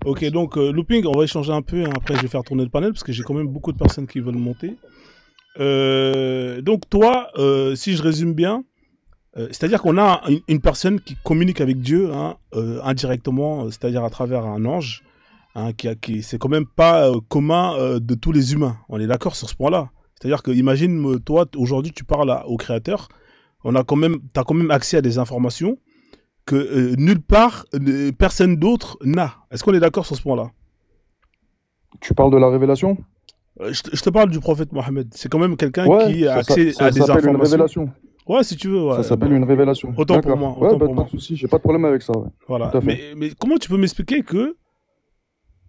Ok, donc Looping, on va échanger un peu, hein, après je vais faire tourner le panel parce que j'ai quand même beaucoup de personnes qui veulent monter. Donc toi, si je résume bien, c'est-à-dire qu'on a une personne qui communique avec Dieu, hein, indirectement, c'est-à-dire à travers un ange, hein, c'est quand même pas commun de tous les humains. On est d'accord sur ce point-là. C'est-à-dire que imagine, toi, aujourd'hui, tu parles au Créateur, t'as quand même accès à des informations que nulle part, personne d'autre n'a. Est-ce qu'on est d'accord sur ce point-là? Tu parles de la révélation? Je te parle du prophète Mohammed. C'est quand même quelqu'un Ouais, qui a accès à ça des s'appelle une informations. révélation. Ouais, si tu veux, Ça ouais. s'appelle une révélation. Autant pour D'accord. moi, Ouais, autant bah, pour pas de moi. souci, j'ai pas de problème avec ça. Ouais. Voilà. Tout à fait. Mais comment tu peux m'expliquer que...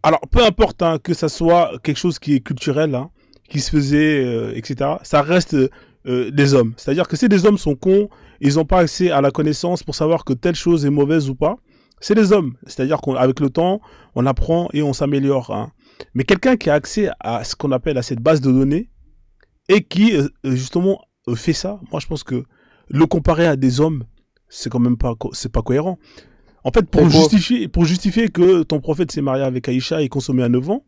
Alors, peu importe, hein, que ça soit quelque chose qui est culturel, hein, qui se faisait, etc., ça reste des hommes. C'est-à-dire que si des hommes sont cons, ils n'ont pas accès à la connaissance pour savoir que telle chose est mauvaise ou pas, c'est les hommes. C'est-à-dire qu'avec le temps, on apprend et on s'améliore, hein. Mais quelqu'un qui a accès à ce qu'on appelle à cette base de données et qui, justement, fait ça, moi je pense que le comparer à des hommes, c'est quand même pas, c'est pas cohérent. En fait, Et quoi? pour justifier que ton prophète s'est marié avec Aïcha et consommé à 9 ans,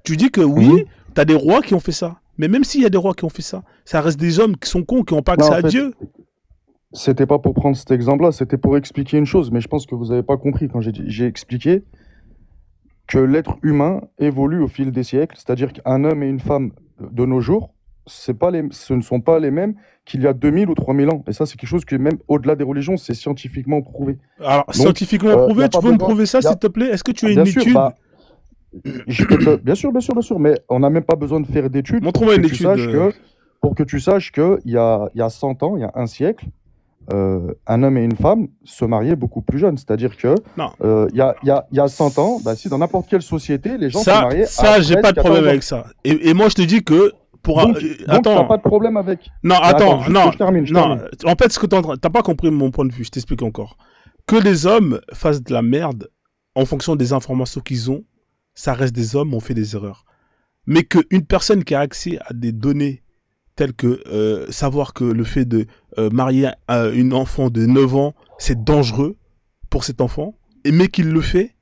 tu dis que oui, Mhm. t'as des rois qui ont fait ça. Mais même s'il y a des rois qui ont fait ça, ça reste des hommes qui sont cons, qui n'ont pas Non, accès en à fait, Dieu. c'était pas pour prendre cet exemple-là, c'était pour expliquer une chose, mais je pense que vous avez pas compris quand j'ai expliqué que l'être humain évolue au fil des siècles, c'est-à-dire qu'un homme et une femme de nos jours, ce ne sont pas les mêmes qu'il y a 2000 ou 3000 ans. Et ça, c'est quelque chose qui est même au-delà des religions, c'est scientifiquement prouvé. Alors, Donc, scientifiquement il n'y prouvé, a tu pas peux me besoin. prouver ça, s'il te plaît? Est-ce que tu as Bien une sûr, étude? bah, bien sûr, bien sûr, mais on n'a même pas besoin de faire d'études Montre-moi une étude. pour que tu saches qu'il y a 100 ans, il y a un siècle, un homme et une femme se mariaient beaucoup plus jeunes. C'est-à-dire que Non. il y a 100 ans, bah, si dans n'importe quelle société, les gens se Ça, mariaient à ça, j'ai 13, pas de problème 14 ans. avec ça. Et moi, je te dis que pour un- Donc tu n'as attends, pas de problème avec. non, Mais attends, attends, juste que non, je termine, je non. termine. En fait, ce que t'as pas compris mon point de vue. Je t'explique encore. Que les hommes fassent de la merde en fonction des informations qu'ils ont, ça reste des hommes, on fait des erreurs. Mais qu'une personne qui a accès à des données telles que savoir que le fait de marier une enfant de 9 ans, c'est dangereux pour cet enfant, mais qu'il le fait,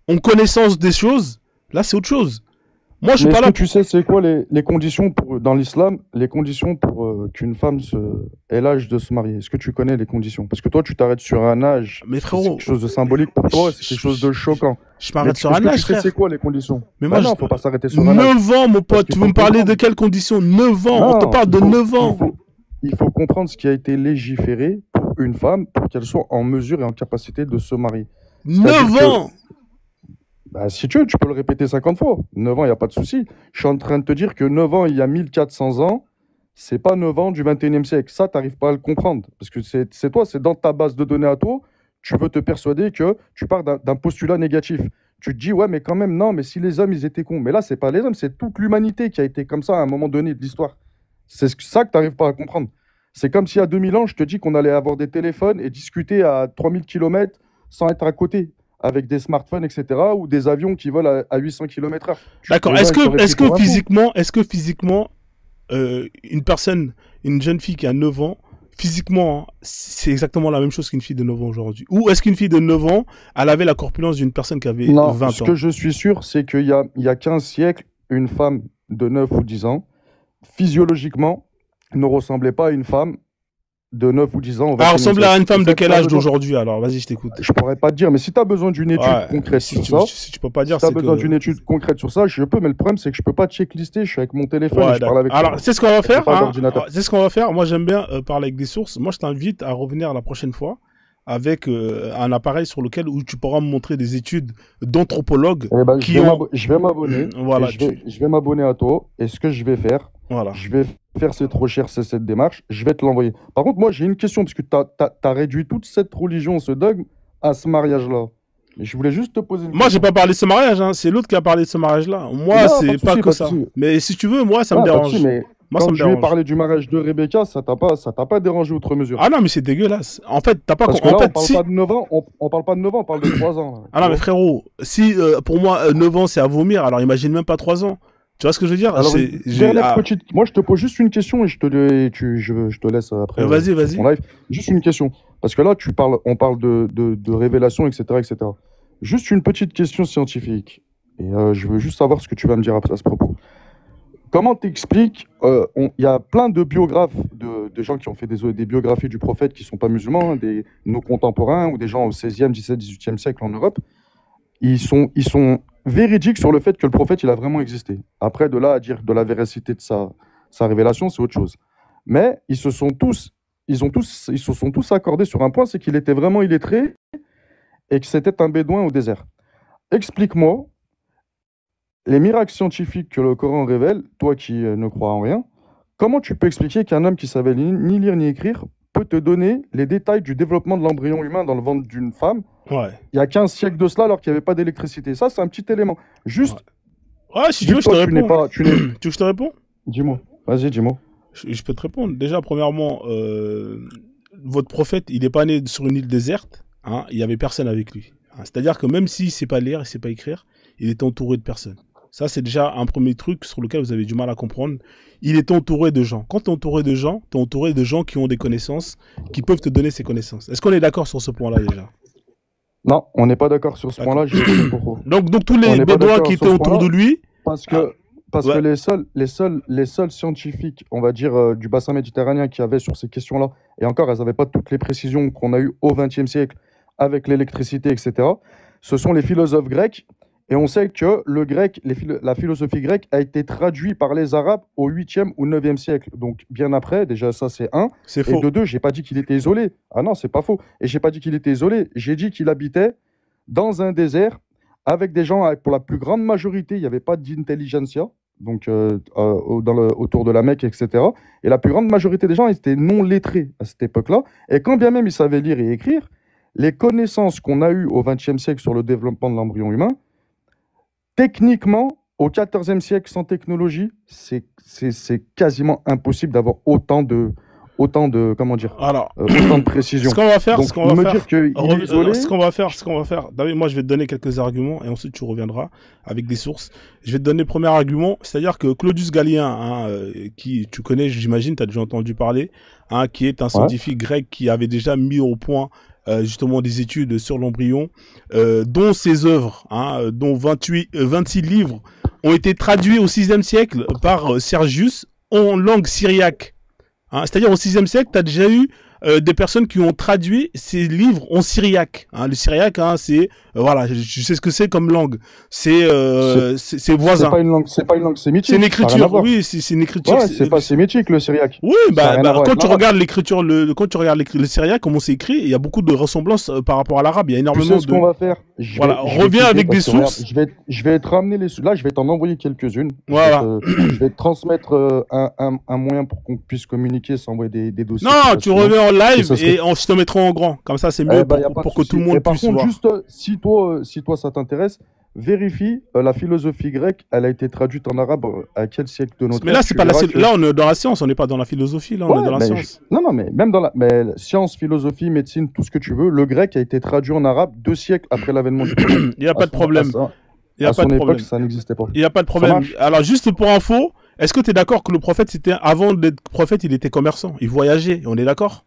en connaissance des choses, là c'est autre chose. Moi je suis Mais pas est-ce là que pour... tu sais c'est quoi les conditions dans l'islam, les conditions pour qu'une femme ait l'âge de se marier? Est-ce que tu connais les conditions? Parce que toi, tu t'arrêtes sur un âge, Mais parce que c'est frérot, quelque chose de symbolique pour toi, c'est quelque chose de choquant. je Mais m'arrête sur est-ce un que tu âge, sais c'est frère. quoi les conditions? Mais moi, Ben non, faut pas s'arrêter sur un âge. 9 ans, mon Parce pote, qu'il tu veux faut me parler de comprendre. quelles conditions? 9 ans, on te Non, parle de 9 ans. il faut comprendre ce qui a été légiféré pour une femme pour qu'elle soit en mesure et en capacité de se marier. C'est-à-dire 9 que, ans. bah, si tu veux, tu peux le répéter 50 fois. 9 ans, il n'y a pas de souci. Je suis en train de te dire que 9 ans, il y a 1400 ans, c'est pas 9 ans du 21e siècle. Ça, tu n'arrives pas à le comprendre. Parce que c'est toi, c'est dans ta base de données à toi, tu veux te persuader que tu pars d'un postulat négatif. Tu te dis, ouais, mais quand même, non, mais si les hommes, ils étaient cons. Mais là, c'est pas les hommes, c'est toute l'humanité qui a été comme ça à un moment donné de l'histoire. C'est ça que tu n'arrives pas à comprendre. C'est comme si à 2000 ans, je te dis qu'on allait avoir des téléphones et discuter à 3000 km sans être à côté, avec des smartphones, etc., ou des avions qui volent à 800 km/h. D'accord. Les gens, ils t'auraient pris pour un fou. Est-ce que physiquement, une personne, une jeune fille qui a 9 ans, physiquement, hein, c'est exactement la même chose qu'une fille de 9 ans aujourd'hui? Ou est-ce qu'une fille de 9 ans, elle avait la corpulence d'une personne qui avait Non, 20 ce ans? que je suis sûr, c'est il y a 15 siècles, une femme de 9 ou 10 ans, physiologiquement, ne ressemblait pas à une femme de 9 ou 10 ans au Elle 21e ressemble à siècle. une Et femme de ça, quel tu as âge besoin. d'aujourd'hui alors? Vas-y, je t'écoute. Je pourrais pas te dire, mais si tu as besoin d'une étude Ouais, concrète si sur ça, tu peux pas si dire, tu as c'est besoin que... d'une étude concrète sur ça, je peux, mais le problème, c'est que je peux pas checklister, je suis avec mon téléphone et Ouais, je parle d'accord. avec Alors, toi. c'est ce qu'on va J'ai faire, pas hein. d'ordinateur. C'est ce qu'on va faire. Moi, j'aime bien parler avec des sources. Moi, je t'invite à revenir la prochaine fois avec un appareil sur lequel où tu pourras me montrer des études d'anthropologues Eh ben, qui ont... je vais m'abonner et Voilà, je vais m'abonner à toi. Et ce que je vais faire, voilà. je vais faire cette recherche et cette démarche, je vais te l'envoyer. Par contre, moi, j'ai une question, parce que tu as réduit toute cette religion, ce dogme, à ce mariage-là. Mais je voulais juste te poser une Moi, j'ai question. pas parlé de ce mariage, hein. C'est l'autre qui a parlé de ce mariage-là. Moi, Non, pas c'est de pas souci, que pas de ça. souci. Mais si tu veux, moi, ça me Non, pas de souci, dérange. mais Moi, ça quand me je lui ai dérange. parlé du mariage de Rebecca, ça t'a pas dérangé outre mesure. Ah non, mais c'est dégueulasse. En fait, t'as pas... Parce que En là, on fait, parle si... pas de 9 ans, on parle pas de 9 ans, on parle de 3 ans, là, Ah tu non, mais vois. frérot, si pour moi, 9 ans, c'est à vomir, alors imagine même pas 3 ans. Tu vois ce que je veux dire? Alors, une dernière petite. Moi, je te pose juste une question et je te laisse après Vas-y, sur ton vas-y. live. Juste une question. Parce que là, on parle de révélation, etc., etc. Juste une petite question scientifique. Et je veux juste savoir ce que tu vas me dire à ce propos. Comment t'expliques, il y a plein de biographes, de gens qui ont fait des biographies du prophète qui ne sont pas musulmans, hein, nos contemporains ou des gens au 16e, 17, 18e siècle en Europe. Ils sont véridiques sur le fait que le prophète, il a vraiment existé. Après, de là à dire de la véracité de sa révélation, c'est autre chose. Mais ils se sont tous accordés sur un point, c'est qu'il était vraiment illettré et que c'était un bédouin au désert. Explique-moi les miracles scientifiques que le Coran révèle, toi qui ne crois en rien, comment tu peux expliquer qu'un homme qui savait ni lire ni écrire peut te donner les détails du développement de l'embryon humain dans le ventre d'une femme Ouais. il y a 15 siècles de cela alors qu'il n'y avait pas d'électricité? Ça, c'est un petit élément. Juste, Ouais, si tu veux, je te toi, tu n'es réponds. pas... Tu n'es... Tu veux que je te réponds? Dis-moi. Vas-y, dis-moi. Je peux te répondre. Déjà, premièrement, votre prophète, il n'est pas né sur une île déserte. Hein, il n'y avait personne avec lui. Hein, c'est-à-dire que même s'il ne sait pas lire, il ne sait pas écrire, il est entouré de personnes. Ça, c'est déjà un premier truc sur lequel vous avez du mal à comprendre. Il est entouré de gens. Quand tu es entouré de gens, tu es entouré de gens qui ont des connaissances, qui peuvent te donner ces connaissances. Est-ce qu'on est d'accord sur ce point-là déjà? Non, on n'est pas d'accord sur ce point-là. Je vais expliquer pourquoi. Donc tous les bédouins qui étaient autour de lui... Parce que les seuls scientifiques, on va dire, du bassin méditerranéen qui avaient sur ces questions-là, et encore, elles n'avaient pas toutes les précisions qu'on a eues au XXe siècle avec l'électricité, etc., ce sont les philosophes grecs. Et on sait que le grec, la philosophie grecque a été traduite par les Arabes au 8e ou 9e siècle. Donc, bien après, déjà, ça, c'est un. C'est faux. Et de deux, j'ai pas dit qu'il était isolé. Ah non, c'est pas faux. Et j'ai pas dit qu'il était isolé. J'ai dit qu'il habitait dans un désert avec des gens, pour la plus grande majorité, il n'y avait pas d'intelligentsia, donc autour de la Mecque, etc. Et la plus grande majorité des gens étaient non lettrés à cette époque-là. Et quand bien même ils savaient lire et écrire, les connaissances qu'on a eues au XXe siècle sur le développement de l'embryon humain, techniquement, au XIVe siècle, sans technologie, c'est quasiment impossible d'avoir autant de comment dire, autant de précision. Ce qu'on va faire, donc, ce qu'on va faire, dire qu'il est isolé, ce qu'on va faire, David, moi je vais te donner quelques arguments et ensuite tu reviendras avec des sources. Je vais te donner le premier argument, c'est-à-dire que Claudius Galien, hein, qui tu connais, j'imagine, tu as déjà entendu parler, hein, qui est un scientifique grec qui avait déjà mis au point justement des études sur l'embryon, dont ses œuvres, hein, dont 26 livres ont été traduits au 6e siècle par Sergius en langue syriaque. Hein, c'est-à-dire au 6e siècle, tu as déjà eu des personnes qui ont traduit ces livres en syriaque. Hein, le syriaque, hein, c'est voilà, je sais ce que c'est comme langue. C'est voisin. C'est pas une langue sémitique. C'est une écriture. Oui, c'est une écriture. Ouais, c'est pas sémitique le syriaque. Oui, quand tu regardes l'écriture, quand tu regardes le syriaque, comment c'est écrit, il y a beaucoup de ressemblances par rapport à l'arabe. Il y a énormément tu sais ce qu'on va faire. Reviens avec des sources. Je vais te ramener les sources. Là, je vais t'en envoyer quelques-unes. Voilà. Je vais te transmettre un moyen pour qu'on puisse communiquer, s'envoyer des dossiers. Non, tu reviens en live et on se te mettra en grand. Comme ça, c'est mieux pour que tout le monde puisse voir. Par contre, juste si toi ça t'intéresse, vérifie la philosophie grecque. Elle a été traduite en arabe à quel siècle de notre Mais là, c'est pas là, on est dans la science. On n'est pas dans la philosophie. Là, on est dans la science. Non, mais même dans la science, philosophie, médecine, tout ce que tu veux, le grec a été traduit en arabe 2 siècles après l'avènement du prophète. Il n'y a pas de problème. À son époque, ça n'existait pas. Il n'y a pas de problème. Alors, juste pour info, est-ce que tu es d'accord que le prophète, avant d'être prophète, il était commerçant? Il voyageait. On est d'accord?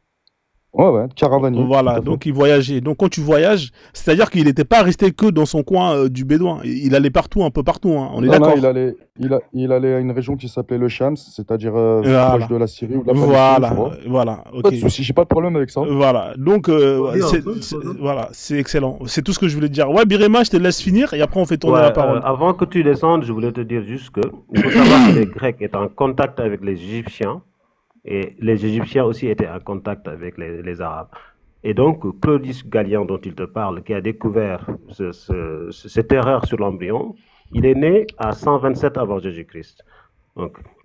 Ouais, caravanier. Voilà, donc il voyageait. Donc quand tu voyages, c'est-à-dire qu'il n'était pas resté que dans son coin du Bédouin. Il allait partout, un peu partout. Hein. On est d'accord. Il allait à une région qui s'appelait le Shams, c'est-à-dire proche de la Syrie ou de la Palestine. Voilà. Okay. Pas de souci, j'ai pas de problème avec ça. Voilà, donc voilà, c'est excellent. C'est tout ce que je voulais te dire. Ouais, Birima, je te laisse finir et après on fait tourner la parole. Avant que tu descendes, je voulais te dire juste que il faut savoir que les Grecs étaient en contact avec les Égyptiens. Et les Égyptiens aussi étaient en contact avec les Arabes. Et donc, Claudius Galien, dont il te parle, qui a découvert cette erreur sur l'embryon, il est né à 127 avant Jésus-Christ.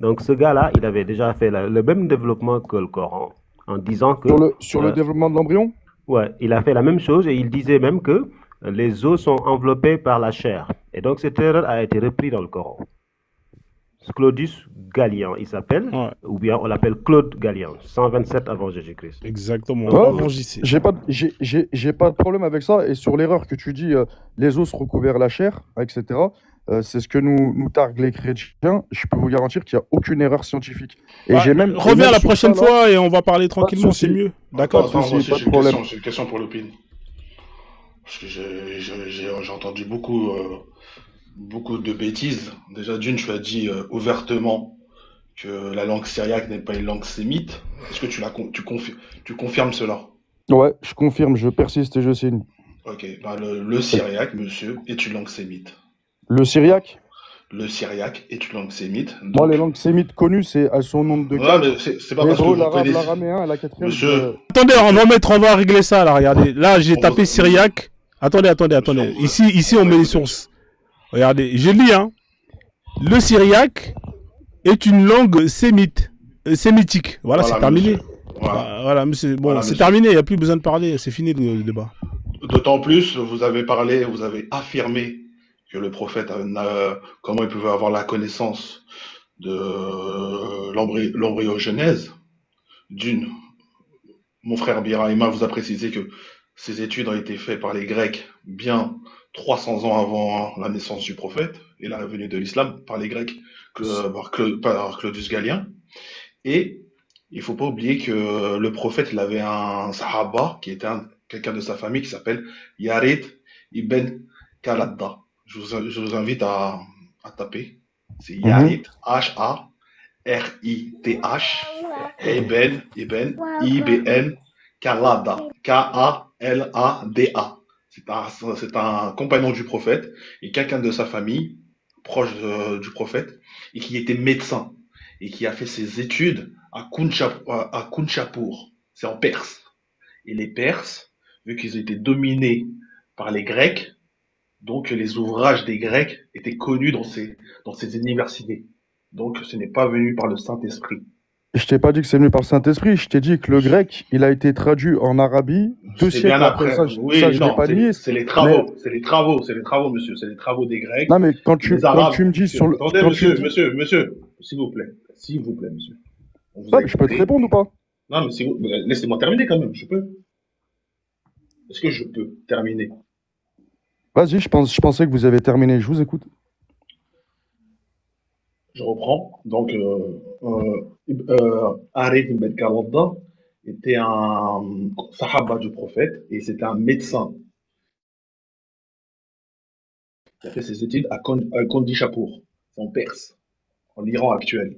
Donc, ce gars-là, il avait déjà fait le même développement que le Coran, en disant que... Sur le développement de l'embryon? Ouais, il a fait la même chose et il disait même que les os sont enveloppés par la chair. Et donc, cette erreur a été reprise dans le Coran. Claudius Galien, il s'appelle, ou bien on l'appelle Claude Galien, 127 avant Jésus-Christ. Exactement. Ouais, j'ai pas de problème avec ça. Et sur l'erreur que tu dis, les os recouvrent la chair, etc., c'est ce que nous targuent les chrétiens. Je peux vous garantir qu'il n'y a aucune erreur scientifique. Et reviens la prochaine fois et on va parler tranquillement, c'est mieux. D'accord. Attends, j'ai une question pour l'opinion. Parce que j'ai entendu beaucoup de bêtises. Déjà, d'une, tu as dit ouvertement que la langue syriaque n'est pas une langue sémite. Est-ce que tu confirmes cela? Ouais, je confirme, je persiste et je signe. Ok, bah le syriaque, monsieur, est une langue sémite. Le Voilà. syriaque? Le syriaque est une langue sémite. Moi, les Donc, langues sémites connues, elles sont au nombre de voilà, mais 4. c'est pas parce que L'hébreu, vous l'arabe, connaissez. l'araméen, et la quatrième, Monsieur, Attendez, monsieur, on va régler ça là. Regardez, là j'ai on va, tapé syriaque. monsieur, Attendez. Ici on on va met les écouter, monsieur. sources. Regardez, je lis hein. Le syriaque est une langue sémitique. Voilà, c'est Voilà, terminé. monsieur. Voilà, Voilà, monsieur. Bon, voilà, c'est monsieur. terminé. Il n'y a plus besoin de parler. C'est fini le débat. D'autant plus, vous avez affirmé que le prophète, comment il pouvait avoir la connaissance de l'embryogenèse. D'une, mon frère Birahima vous a précisé que ces études ont été faites par les Grecs bien 300 ans avant la naissance du prophète et la venue de l'islam par les Grecs, par Claudius Galien. Et il faut pas oublier que le prophète, il avait un sahaba qui était quelqu'un de sa famille qui s'appelle Yarid ibn Kaladda. Je vous invite à taper. C'est Mhm. Yarid, H-A-R-I-T-H, Ibn Kalada, K-A-L-A-D-A. C'est un compagnon du prophète et quelqu'un de sa famille, proche du prophète, et qui était médecin et qui a fait ses études à Kunchapur. C'est en Perse. Et les Perses, vu qu'ils étaient dominés par les Grecs, donc les ouvrages des Grecs étaient connus dans ces universités. Donc ce n'est pas venu par le Saint-Esprit. Je t'ai pas dit que c'est venu par le Saint-Esprit, je t'ai dit que le grec, il a été traduit en Arabie 2 C'est bien siècles après. après. Ça, Oui, je l'ai non, pas nié. c'est les Mais travaux, monsieur, c'est les travaux des Grecs, non, mais les quand Arabes. tu me dis Monsieur, sur le, attendez, quand tu me dis, monsieur, s'il vous plaît, monsieur. On vous ouais, a mais je peux te écouté. répondre ou pas? Non, mais laissez-moi terminer quand même. Je peux. Est-ce que je peux terminer? Vas-y, je pensais que vous avez terminé. Je vous écoute. Je reprends. Donc, Arif ibn Kaladda était un sahaba du prophète et c'était un médecin qui a fait ses études à Kondishapur, c'est en Perse, en Iran actuel.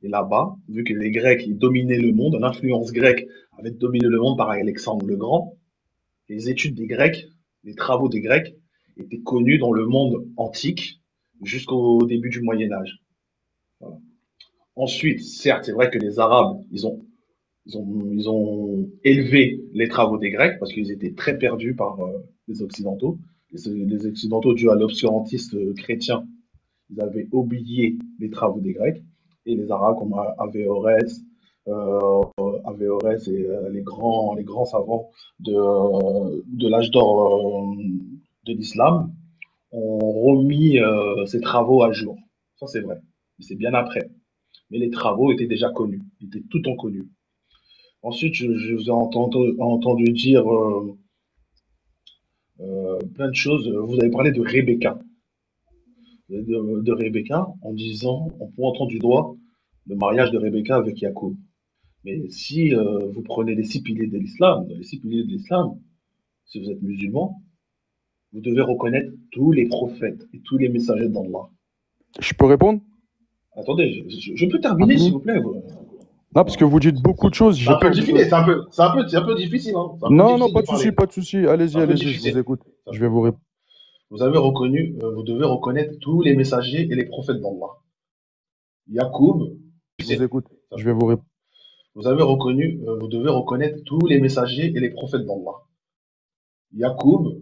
Et là-bas, vu que les Grecs ils dominaient le monde, l'influence grecque avait dominé le monde par Alexandre le Grand, les études des Grecs, les travaux des Grecs étaient connus dans le monde antique jusqu'au début du Moyen Âge. Voilà. Ensuite, certes, c'est vrai que les Arabes, ils ont élevé les travaux des Grecs parce qu'ils étaient très perdus par les Occidentaux. Les Occidentaux, dû à l'obscurantisme chrétien, ils avaient oublié les travaux des Grecs. Et les Arabes, comme Averroès et les grands savants de l'âge d'or de l'islam, ont remis ces travaux à jour. Ça, c'est vrai. Mais c'est bien après. Mais les travaux étaient déjà connus. Ils étaient tout en connus. Ensuite, je vous ai entendu dire plein de choses. Vous avez parlé de Rebecca. De Rebecca en disant, en pointant du doigt le mariage de Rebecca avec Yacoub. Mais si vous prenez les six piliers de l'islam, dans les six piliers de l'islam, si vous êtes musulman, vous devez reconnaître tous les prophètes et tous les messagers d'Allah. Je peux répondre? Attendez, je peux T'as terminer, s'il fini? vous plaît. Non, parce que vous dites beaucoup de choses. C'est J'ai un peu peur difficile, de. c'est un peu difficile, hein. C'est un peu Non, non, difficile pas de de souci, parler. pas de souci. C'est Allez-y, un peu allez-y, je vous difficile. écoute. Je vais vous répondre. Vous avez reconnu, vous devez reconnaître tous les messagers et les prophètes d'Allah. Yacoub, Je vous c'est écoute. ça. Je vais vous répondre. Vous avez reconnu, vous devez reconnaître tous les messagers et les prophètes d'Allah. Yacoub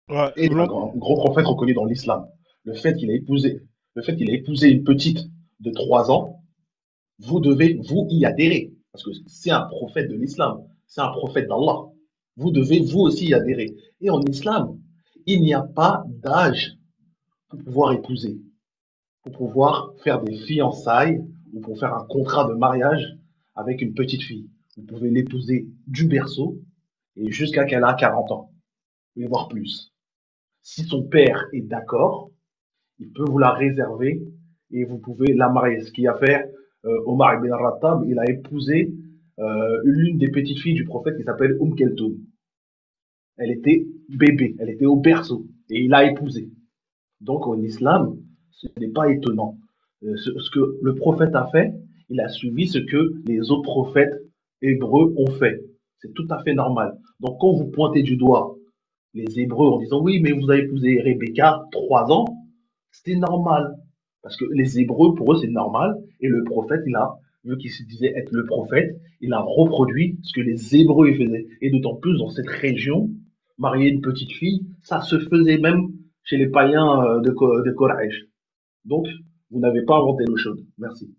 Ouais, est un gros prophète reconnu dans l'islam. Le fait qu'il ait épousé, le fait qu'il ait épousé une petite de 3 ans, vous devez vous y adhérer. Parce que c'est un prophète de l'islam, c'est un prophète d'Allah. Vous devez vous aussi y adhérer. Et en islam, il n'y a pas d'âge pour pouvoir épouser, pour pouvoir faire des fiançailles ou pour faire un contrat de mariage avec une petite fille. Vous pouvez l'épouser du berceau et jusqu'à qu'elle a 40 ans, et voire plus. Si son père est d'accord, il peut vous la réserver et vous pouvez la marier. Ce qu'il y a à faire, Omar ibn al-Rattab, il a épousé l'une des petites filles du prophète qui s'appelle Keltoum. Elle était bébé, elle était au berceau, et il l'a épousée. Donc en islam, ce n'est pas étonnant. Ce que le prophète a fait, il a suivi ce que les autres prophètes hébreux ont fait. C'est tout à fait normal. Donc quand vous pointez du doigt les Hébreux en disant oui, mais vous avez épousé Rebecca 3 ans, c'est normal. Parce que les Hébreux, pour eux, c'est normal. Et le prophète, vu qu'il se disait être le prophète, il a reproduit ce que les Hébreux faisaient. Et d'autant plus dans cette région, marier une petite fille, ça se faisait même chez les païens de Koraïch. Donc, vous n'avez pas inventé l'eau chaude. Merci.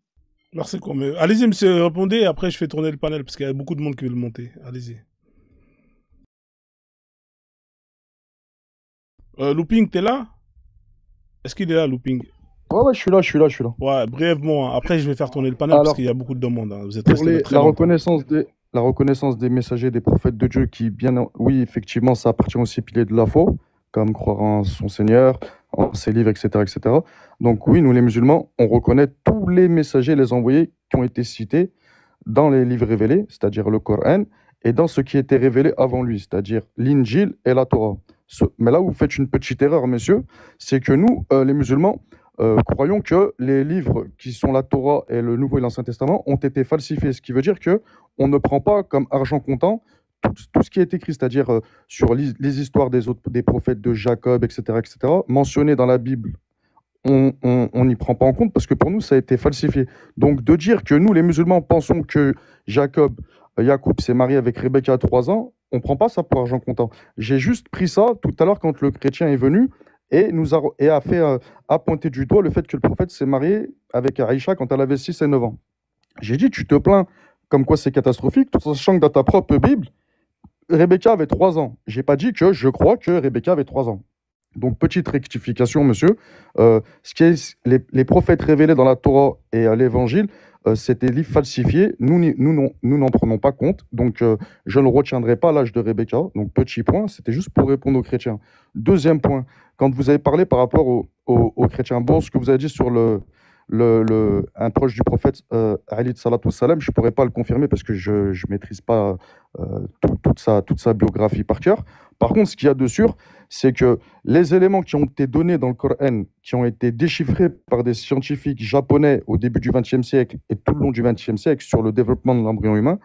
Merci, Kwame. Allez-y, monsieur, répondez, et après je fais tourner le panel, parce qu'il y a beaucoup de monde qui veut le monter. Allez-y. Looping, t'es là? Est-ce qu'il est là, Looping? Ouais, je suis là. Ouais, brièvement. Après, je vais faire tourner le panel, parce qu'il y a beaucoup de demandes. Hein. Vous êtes resté très la longtemps. reconnaissance des messagers, des prophètes de Dieu, oui, effectivement, ça appartient aussi aux piliers de la foi, comme croire en son Seigneur, en ses livres, etc., etc. Donc oui, nous les musulmans, on reconnaît tous les messagers, les envoyés qui ont été cités dans les livres révélés, c'est-à-dire le Coran, et dans ce qui était révélé avant lui, c'est-à-dire l'Injil et la Torah. Mais là où vous faites une petite erreur, messieurs, c'est que nous, les musulmans, croyons que les livres qui sont la Torah et le Nouveau et l'Ancien Testament ont été falsifiés, ce qui veut dire que on ne prend pas comme argent comptant tout ce qui est écrit, c'est-à-dire sur les histoires des prophètes de Jacob, etc., mentionnées dans la Bible. On n'y prend pas en compte parce que pour nous, ça a été falsifié. Donc de dire que nous, les musulmans, pensons que Jacob, Yacoub s'est marié avec Rebecca à 3 ans, on ne prend pas ça pour argent comptant. J'ai juste pris ça tout à l'heure quand le chrétien est venu et a pointé du doigt le fait que le prophète s'est marié avec Aïcha quand elle avait 6 et 9 ans. J'ai dit, tu te plains comme quoi c'est catastrophique, tout en sachant que dans ta propre Bible, Rebecca avait 3 ans. Je n'ai pas dit que je crois que Rebecca avait 3 ans. Donc, petite rectification, monsieur. Les prophètes révélés dans la Torah et l'Évangile, c'est des livres falsifiés. Nous n'en prenons pas compte. Donc, je ne retiendrai pas l'âge de Rebecca. Donc, petit point, c'était juste pour répondre aux chrétiens. Deuxième point, quand vous avez parlé par rapport aux chrétiens, bon, ce que vous avez dit sur un proche du prophète, Ali Salatu Salam, je ne pourrais pas le confirmer parce que je ne maîtrise pas toute sa biographie par cœur. Par contre, ce qu'il y a de sûr, c'est que les éléments qui ont été donnés dans le Coran, qui ont été déchiffrés par des scientifiques japonais au début du XXe siècle et tout le long du XXe siècle sur le développement de l'embryon humain,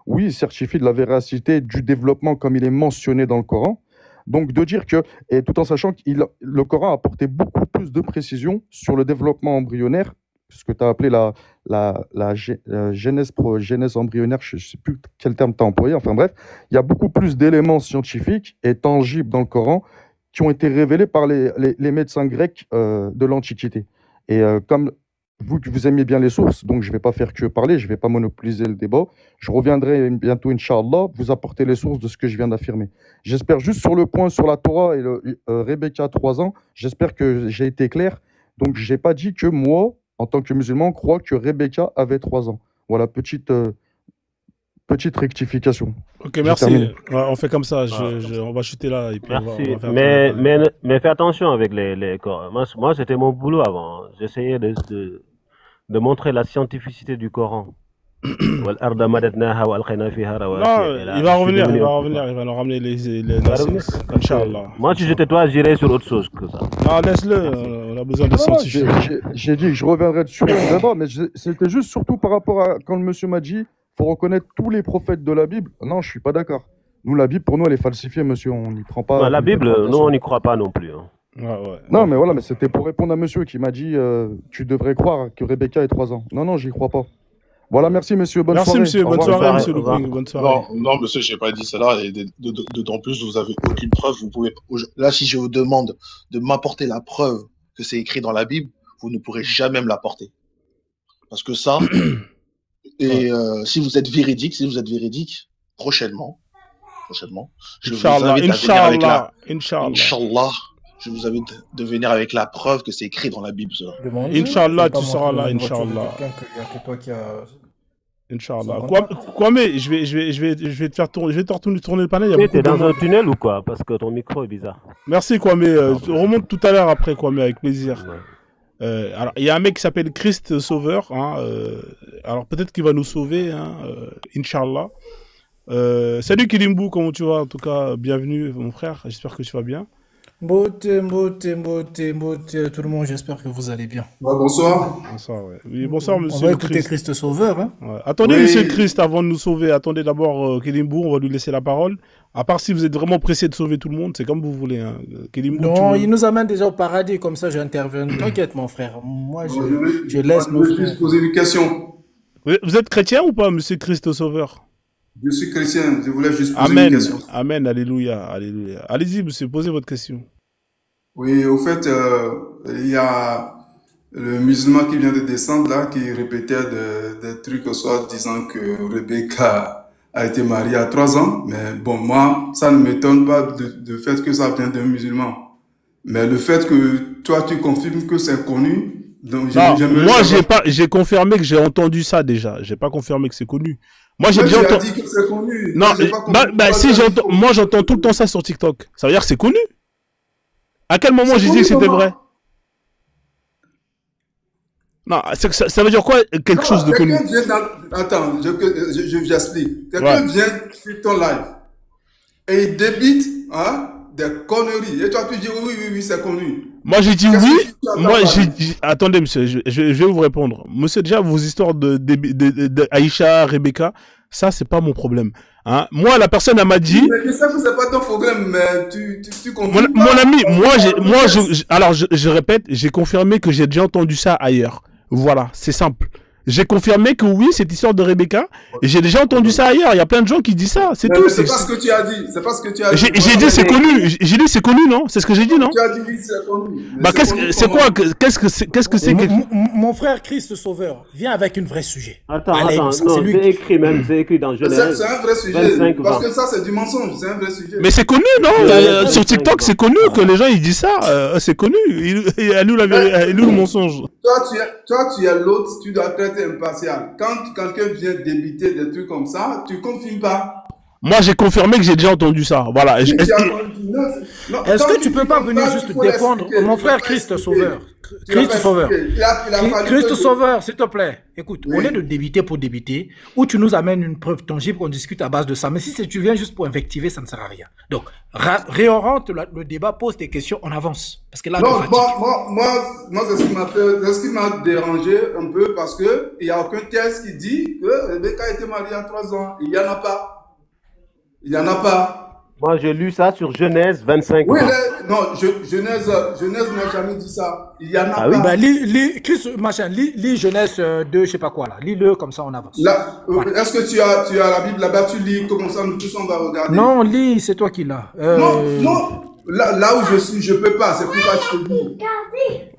oui, ils certifient de la véracité du développement comme il est mentionné dans le Coran. Donc de dire que, et tout en sachant que le Coran a apporté beaucoup plus de précision sur le développement embryonnaire, ce que tu as appelé la genèse embryonnaire, je ne sais plus quel terme tu as employé, enfin bref, il y a beaucoup plus d'éléments scientifiques et tangibles dans le Coran qui ont été révélés par les médecins grecs de l'Antiquité. Et comme vous aimez bien les sources, donc je ne vais pas faire que parler, je ne vais pas monopoliser le débat, je reviendrai bientôt, Inch'Allah, vous apporter les sources de ce que je viens d'affirmer. J'espère juste sur le point sur la Torah et Rebecca 3 ans, j'espère que j'ai été clair. Donc je n'ai pas dit que moi, en tant que musulman, croit que Rebecca avait 3 ans. Voilà, petite rectification. Ok, merci. Ouais, on fait comme ça. On va chuter là. Et puis merci. On va faire mais fais attention avec les corps. Moi, c'était mon boulot avant. J'essayais de montrer la scientificité du Coran. Non, il va revenir, il va nous ramener la science. Inch'Allah. Moi, si j'étais toi, j'irais sur autre chose que ça. Non, laisse-le, on a besoin de scientifiques. J'ai dit que je reviendrai dessus, mais c'était juste surtout par rapport à quand le monsieur m'a dit faut reconnaître tous les prophètes de la Bible. Non, je suis pas d'accord. Nous, la Bible, pour nous, elle est falsifiée, monsieur. On n'y prend pas. Non, la Bible, nous, on n'y croit pas non plus. Hein. Ouais. Non, mais voilà, mais c'était pour répondre à monsieur qui m'a dit tu devrais croire que Rebecca ait 3 ans. Non, j'y crois pas. Voilà, merci monsieur, bonne soirée. Merci monsieur, bonne soirée monsieur Looping, bonne soirée. Non monsieur, j'ai pas dit cela, et d'autant plus, vous avez aucune preuve, vous pouvez... Là, si je vous demande de m'apporter la preuve que c'est écrit dans la Bible, vous ne pourrez jamais me l'apporter. Parce que ça, et si vous êtes véridique, prochainement, je vous invite à venir avec Inch'Allah, je vous invite de venir avec la preuve que c'est écrit dans la Bible, cela. Inch'Allah, tu seras là, Inch'Allah. Inch'Allah. Kwame, je vais te faire tourner, tourner le panel. T'es dans un tunnel ou quoi? Parce que ton micro est bizarre. Merci Kwame, remonte tout à l'heure après Kwame, avec plaisir. Alors, il y a un mec qui s'appelle Christ Sauveur. Hein, alors, peut-être qu'il va nous sauver, hein, Inch'Allah. Salut Kilimbu, comment tu vas? En tout cas, bienvenue, mon frère. J'espère que tu vas bien. Mbote, tout le monde, j'espère que vous allez bien. Ouais, bonsoir. Bonsoir, ouais. Oui, bonsoir, On monsieur va le écouter Christ Sauveur. Hein. Ouais. Attendez, Oui. monsieur le Christ, avant de nous sauver. Attendez d'abord Kilimbu, on va lui laisser la parole. À part si vous êtes vraiment pressé de sauver tout le monde, c'est comme vous voulez. Hein. Kilimbu, Non, il nous amène déjà au paradis, comme ça j'interviens. T'inquiète, mon frère. Moi, je laisse Je nos veux frères. juste poser une question. Vous êtes chrétien ou pas, monsieur Christ Sauveur? Je suis chrétien, je voulais juste poser Amen, une question. amen, alléluia, alléluia. Allez-y, monsieur, posez votre question. Oui, au fait, il y a le musulman qui vient de descendre là, qui répétait des trucs au soir disant que Rebecca a été mariée à 3 ans. Mais bon, moi, ça ne m'étonne pas de fait que ça vient d'un musulman. Mais le fait que toi, tu confirmes que c'est connu, donc Non, j'aimerais moi, savoir. j'ai confirmé que j'ai entendu ça déjà. J'ai pas confirmé que c'est connu. Moi, j'ai Mais tu déjà as entendu. dit que c'est connu. Non, Moi, j'ai pas compris pourquoi si tu as dit j'entends, connu. moi, j'entends tout le temps ça sur TikTok. Ça veut dire que c'est connu. À quel moment C'est j'ai dit connu que c'était comment? vrai? Non, ça veut dire quoi, quelque Non, chose de connu? quelqu'un vient dans... Attends, j'explique. Quelqu'un Ouais. vient sur ton live et il débite hein, des conneries. Et toi, tu dis oui, c'est connu. Moi, j'ai dit Qu'est-ce oui. que tu attends Moi, par j'ai là? dit... Attendez, monsieur, je vais vous répondre. Monsieur, déjà, vos histoires de Aïcha, Rebecca, ça, c'est pas mon problème. Hein? Moi, la personne, elle m'a dit... Mais je sais que c'est pas ton problème, mais tu Mon confirmes pas. ami, alors, je répète, j'ai confirmé que j'ai déjà entendu ça ailleurs. Voilà, c'est simple. J'ai confirmé que oui, cette histoire de Rebecca, et j'ai déjà entendu ça ailleurs. Il y a plein de gens qui disent ça, c'est tout. Mais c'est pas ce que tu as dit. C'est pas ce que tu as dit. J'ai dit c'est connu. J'ai dit c'est connu, non? C'est ce que j'ai dit, non? Tu as dit oui, c'est connu. Mais Bah, c'est connu c'est comment? quoi? Qu'est-ce que c'est que... Mon frère Christ Sauveur, viens avec un vrai sujet. Attends, Allez, attends, ça, non, c'est lui c'est qui- écrit même, c'est écrit dans C'est Genèse. un vrai sujet. 25, Parce 20. que ça, c'est du mensonge. C'est un vrai sujet. Mais c'est connu, non? Sur TikTok, c'est connu que les gens ils disent ça. C'est connu. Et nous la vérité, et nous le mensonge. Toi, tu es l'autre, tu dois être impartial. Quand quelqu'un vient débiter des trucs comme ça, tu confirmes pas. Moi, j'ai confirmé que j'ai déjà entendu ça. Voilà. Si tu as Est-ce- entendu- non, non, Est-ce quand que tu peux dis pas comme venir ça, juste il faut défendre l'expliquer. mon Tu frère l'as pas Christ expliqué. Sauveur? Tu l'as Christ pas Sauveur. expliqué. Il a fallu Christ que- Sauveur, s'il te plaît. Écoute, Oui. au lieu de débiter pour débiter, ou tu nous amènes une preuve tangible qu'on discute à base de ça. Mais si tu viens juste pour invectiver, ça ne sert à rien. Donc, réoriente le débat, pose tes questions, on avance. Parce que là, Non, tu fatigues. moi, c'est ce qui m'a dérangé un peu parce que il y a aucun texte qui dit que Rebecca a été mariée à 3 ans. Il y en a pas. Il y en a pas. Moi, j'ai lu ça sur Genèse 25. Oui, 20. non, Genèse n'a jamais dit ça. Il y en a Ah oui, pas. Bah, lis Genèse 2, je sais pas quoi là. Lis-le, comme ça on avance. Là, est-ce que tu as la Bible là-bas, tu lis, comment ça, nous tous on va regarder. Non, lis, c'est toi qui l'as. Non. Là où je suis, je peux pas. C'est pourquoi je te dis.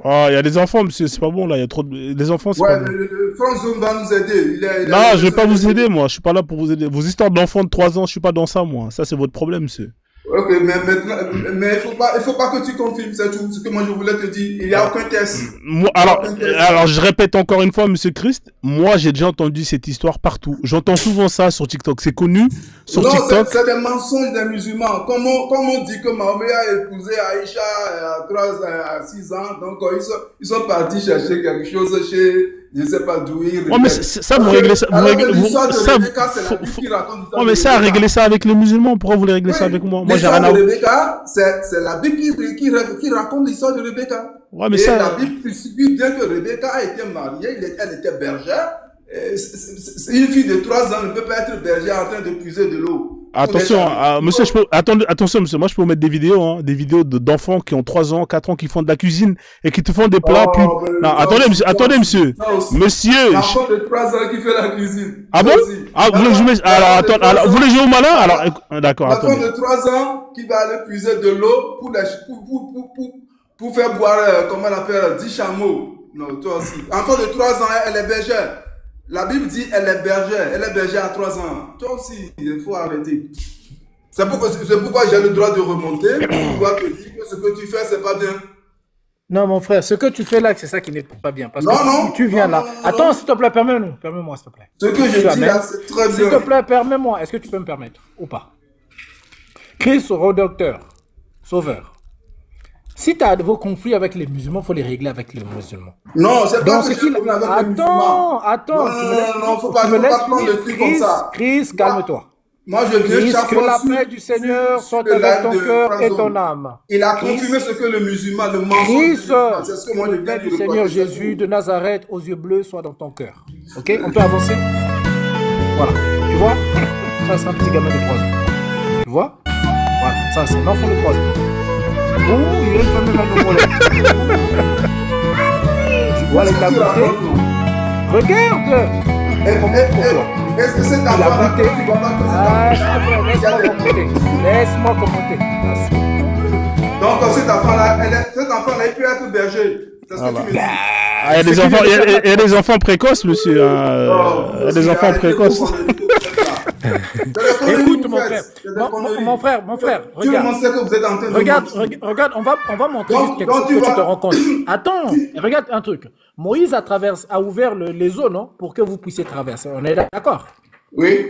Ah, il y a des enfants, monsieur. C'est pas bon là. Il y a trop de... Les enfants, c'est Ouais, pas bon. Franck Zoom va nous aider. Non, je vais pas vous aider, moi. Je suis pas là pour vous aider. Vos histoires d'enfants de 3 ans, je suis pas dans ça, moi. Ça, c'est votre problème, monsieur. Ok, mais maintenant, mais il faut pas que tu confirmes, c'est tout. Ce que moi je voulais te dire, il y a aucun test. Moi, alors, je répète encore une fois, monsieur Christ. Moi, j'ai déjà entendu cette histoire partout. J'entends souvent ça sur TikTok. C'est connu sur Non, TikTok. c'est des mensonges des musulmans. Comme on dit que Mahomet a épousé Aïcha à 6 ans, donc ils sont partis chercher quelque chose chez, je sais pas d'où ils Ouais, mais ça, vous réglez ça. Vous réglez, l'histoire de ça, Rebecca, c'est la Bible qui raconte l'histoire ouais, mais de ça, Rebecca. régler ça avec les musulmans. Pourquoi vous voulez régler ça Oui, avec moi? Moi, j'ai l'histoire rien à... de Rebecca, c'est la Bible qui raconte l'histoire de Rebecca. Ouais, mais Et ça... la Bible précipite bien que Rebecca a été mariée, elle était bergère. Une fille de 3 ans ne peut pas être bergère en train de puiser de l'eau. Attention, monsieur, attention, monsieur, moi je peux vous mettre des vidéos, hein, des vidéos d'enfants qui ont 3 ans, 4 ans, qui font de la cuisine et qui te font des plats. Oh, puis... mais Non, ça attendez, aussi, monsieur, ça attendez, aussi, monsieur, ça aussi. monsieur. L'enfant de 3 ans qui fait la cuisine. Ah ça bon? aussi. Ah, vous voulez que je mette... Alors, attends, alors, vous voulez jouer au malin? Alors, d'accord, L'enfant attendez. de 3 ans qui va aller puiser de l'eau pour faire boire, comment on appelle, 10 chameaux. Non, toi aussi. Enfant de 3 ans, elle est bergère. La Bible dit elle est bergère. Elle est bergère à 3 ans. Toi aussi, il faut arrêter. C'est pourquoi j'ai le droit de remonter pour pouvoir te dire que ce que tu fais, c'est pas bien. Non, mon frère, ce que tu fais là, c'est ça qui n'est pas bien. Parce Non, que non, tu viens non, là. non, non, Attends, non. s'il te plaît, permets-moi, s'il te plaît. Ce que je Tu dis amènes. là, c'est très S'il bien. te plaît, permets-moi. Est-ce que tu peux me permettre ou pas? Christ, docteur, sauveur. Si tu as de vos conflits avec les musulmans, il faut les régler avec les musulmans. Non, c'est pas Donc, que ce j'ai qu'il... problème avec les musulmans. Attends, Non, tu me laisses... non, faut pas prendre le truc comme ça. Chris, calme-toi. Moi, je viens Chris, chaque que fois la sur- paix du Seigneur sur soit le avec live ton de cœur et Frazone. ton âme. Il a Chris, confirmé ce que le musulman, le mensonge Chris, musulman, c'est ce que moi je le viens paix de du reporter, Seigneur c'est Jésus tout. de Nazareth aux yeux bleus soit dans ton cœur. Ok, on peut avancer. Voilà, tu vois, ça c'est un petit gamin de 3 ans. Tu vois, voilà, ça c'est un enfant de 3 ans. Oh, il est quand même un homme. Tu vois avec la beauté. Regarde. Est-ce que cet La enfant-là, beauté. tu vois pas que Ah, c'est un enfant? laisse-moi commenter. Laisse-moi commenter. Bien sûr. Donc cet enfant-là, il peut être berger. C'est ce que tu me dis. Ah, il y a des enfants, il y a des enfants précoces, monsieur. Hein. Il y a des enfants précoces. Écoute, mon frère. Mon frère, Tout le monde regarde. sait que vous êtes en train de Regarde, on va montrer Donc, juste quelque donc chose tu que tu vas- te rends compte. Attends, regarde un truc. Moïse a ouvert les eaux, non? Pour que vous puissiez traverser. On est d'accord? Oui.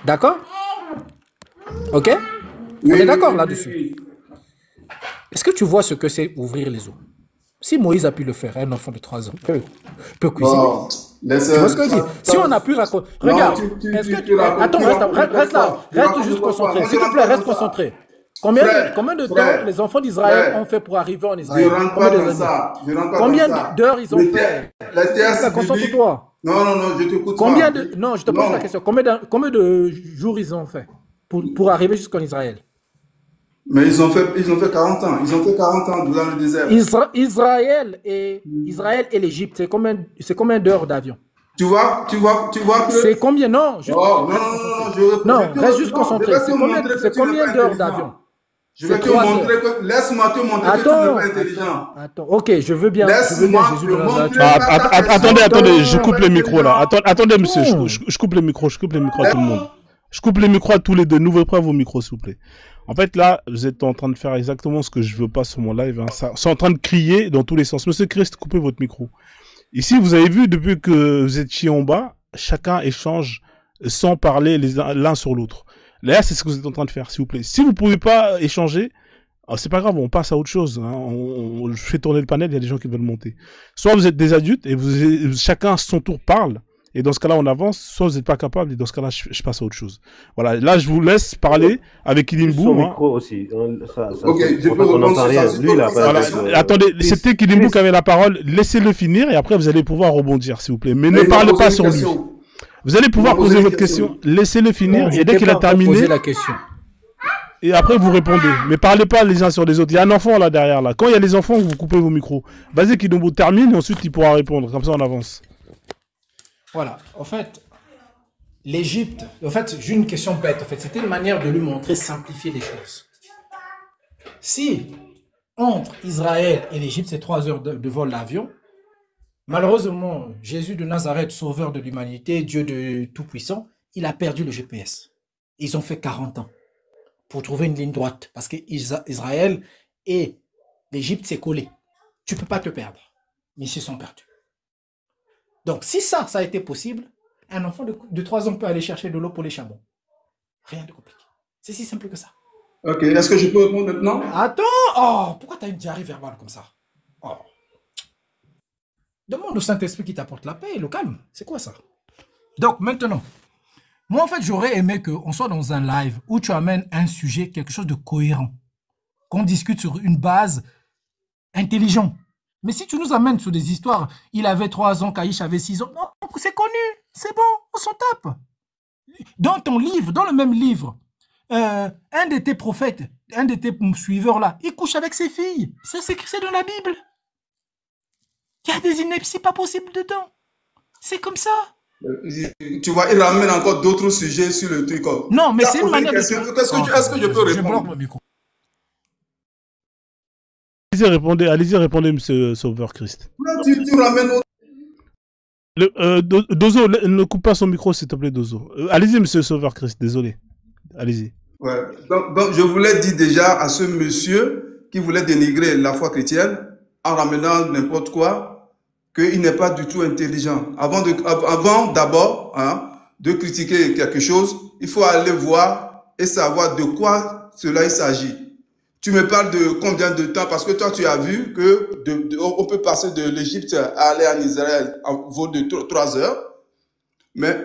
D'accord? Ok? On est d'accord là-dessus. Est-ce que tu vois ce que c'est ouvrir les eaux? Si Moïse a pu le faire, un enfant de 3 ans peut cuisiner. Oh, laisse- Tu vois ce que je dis? Si on a pu raconter... Non, Regarde, tu est-ce que tu racontes- Attends, tu reste racontes là, pas. Tu reste racontes juste pas. concentré. Moi, S'il je te plaît, rentre reste pas dans ça. concentré. Frère, Combien de frère, temps les enfants d'Israël frère. ont fait pour arriver en Je Israël? rentre Combien pas de dans années? ça. Je rentre pas Combien dans ça. d'heures ils ont fait? La terre civique- Concentre-toi. Non, je t'écoute pas. Combien de... Non, je te pose Non. la question. Combien de jours ils ont fait pour arriver jusqu'en Israël? Mais ils ont fait 40 ans. Ils ont fait 40 ans dans le désert. Israël et l'Égypte, c'est combien d'heures d'avion? Tu vois que... C'est combien? Non, juste- Oh, non, Non, reste juste concentré. C'est combien d'heures d'avion? Je vais C'est te 3 montrer heures. que... Laisse-moi te montrer que tu Attends, n'es pas intelligent. attends. Ok, je veux bien Laisse-moi Jésus te de Nazareth. montrer- Attendez, je coupe le micro là. Attendez, monsieur, Non. je coupe le micro à tout le monde. Je coupe les micros à tous les deux. N'ouvrez pas vos micros, s'il vous plaît. En fait, là, vous êtes en train de faire exactement ce que je veux pas sur mon live. Hein. C'est en train de crier dans tous les sens. Monsieur Christ, coupez votre micro. Ici, vous avez vu, depuis que vous étiez en bas, chacun échange sans parler l'un sur l'autre. Là, c'est ce que vous êtes en train de faire, s'il vous plaît. Si vous pouvez pas échanger, c'est pas grave, on passe à autre chose. Hein. On fait tourner le panel, il y a des gens qui veulent monter. Soit vous êtes des adultes et chacun à son tour parle. Et dans ce cas-là, on avance. Soit vous n'êtes pas capable, et dans ce cas-là, je passe à autre chose. Voilà, là, je vous laisse parler avec Son Kilimbo. Hein. micro aussi. Ok, je peux on répondre n'entend sur rien. ça. Lui, il a pas Voilà. de- Attendez, Chris, c'était Kilimbo Chris. qui avait la parole. Laissez-le finir et après, vous allez pouvoir rebondir, s'il vous plaît. Mais Mais ne il m'a parlez posé pas une sur lui. question. Vous allez pouvoir Il m'a posé poser une votre question. question. Laissez-le finir Non, et je dès t'ai qu'il a pas encore posé terminé, la question. et après, vous répondez. Mais parlez pas les uns sur les autres. Il y a un enfant là derrière, là. Quand il y a les enfants, vous coupez vos micros. Vas-y, Kilimbo termine et ensuite il pourra répondre. Comme ça, on avance. Voilà, en fait, l'Égypte, en fait, j'ai une question bête. En fait, c'était une manière de lui montrer simplifier les choses. Si entre Israël et l'Égypte, c'est 3 heures de vol d'avion, malheureusement, Jésus de Nazareth, sauveur de l'humanité, Dieu de Tout-Puissant, il a perdu le GPS. Ils ont fait 40 ans pour trouver une ligne droite parce que Israël et l'Égypte, c'est collé. Tu ne peux pas te perdre. Mais ils se sont perdus. Donc, si ça a été possible, un enfant de 3 ans peut aller chercher de l'eau pour les charbons. Rien de compliqué. C'est si simple que ça. Ok, est-ce que je peux répondre maintenant? Attends! Oh, pourquoi tu as une diarrhée verbale comme ça? Oh. Demande au Saint-Esprit qui t'apporte la paix et le calme. C'est quoi ça? Donc, maintenant, moi, en fait, j'aurais aimé qu'on soit dans un live où tu amènes un sujet, quelque chose de cohérent. Qu'on discute sur une base intelligente. Mais si tu nous amènes sur des histoires, il avait 3 ans, Kaïch avait 6 ans, non, c'est connu, c'est bon, on s'en tape. Dans ton livre, dans le même livre, un de tes prophètes, un de tes suiveurs là, il couche avec ses filles. Ça, c'est dans la Bible. Il y a des inepties pas possibles dedans. C'est comme ça. Tu vois, il ramène encore d'autres sujets sur le truc. Non, mais Il a c'est une posé manière de... question. Est-ce que je peux Je bloque répondre? mon micro. Allez-y, répondez, monsieur Sauveur Christ. Tu ramènes Dozo, ne coupe pas son micro, s'il te plaît, Dozo. Allez-y, monsieur Sauveur Christ, désolé. Allez-y. Ouais. Donc, je voulais dire déjà à ce monsieur qui voulait dénigrer la foi chrétienne en ramenant n'importe quoi, qu'il n'est pas du tout intelligent. Avant d'abord de critiquer quelque chose, il faut aller voir et savoir de quoi cela il s'agit. Tu me parles de combien de temps? Parce que toi, tu as vu que on peut passer de l'Égypte à aller en Israël en vol de 3 heures. Mais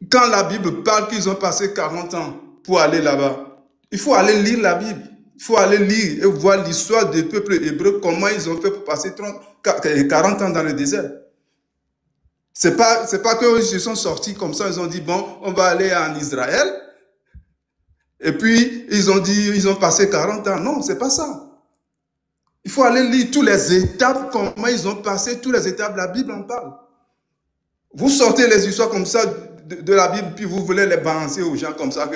quand la Bible parle qu'ils ont passé 40 ans pour aller là-bas, il faut aller lire la Bible. Il faut aller lire et voir l'histoire des peuples hébreux, comment ils ont fait pour passer 40 ans dans le désert. C'est pas qu'ils se sont sortis comme ça, ils ont dit, bon, on va aller en Israël. Et puis, ils ont passé 40 ans. Non, c'est pas ça. Il faut aller lire toutes les étapes, comment ils ont passé, toutes les étapes, la Bible en parle. Vous sortez les histoires comme ça de la Bible, puis vous voulez les balancer aux gens comme ça,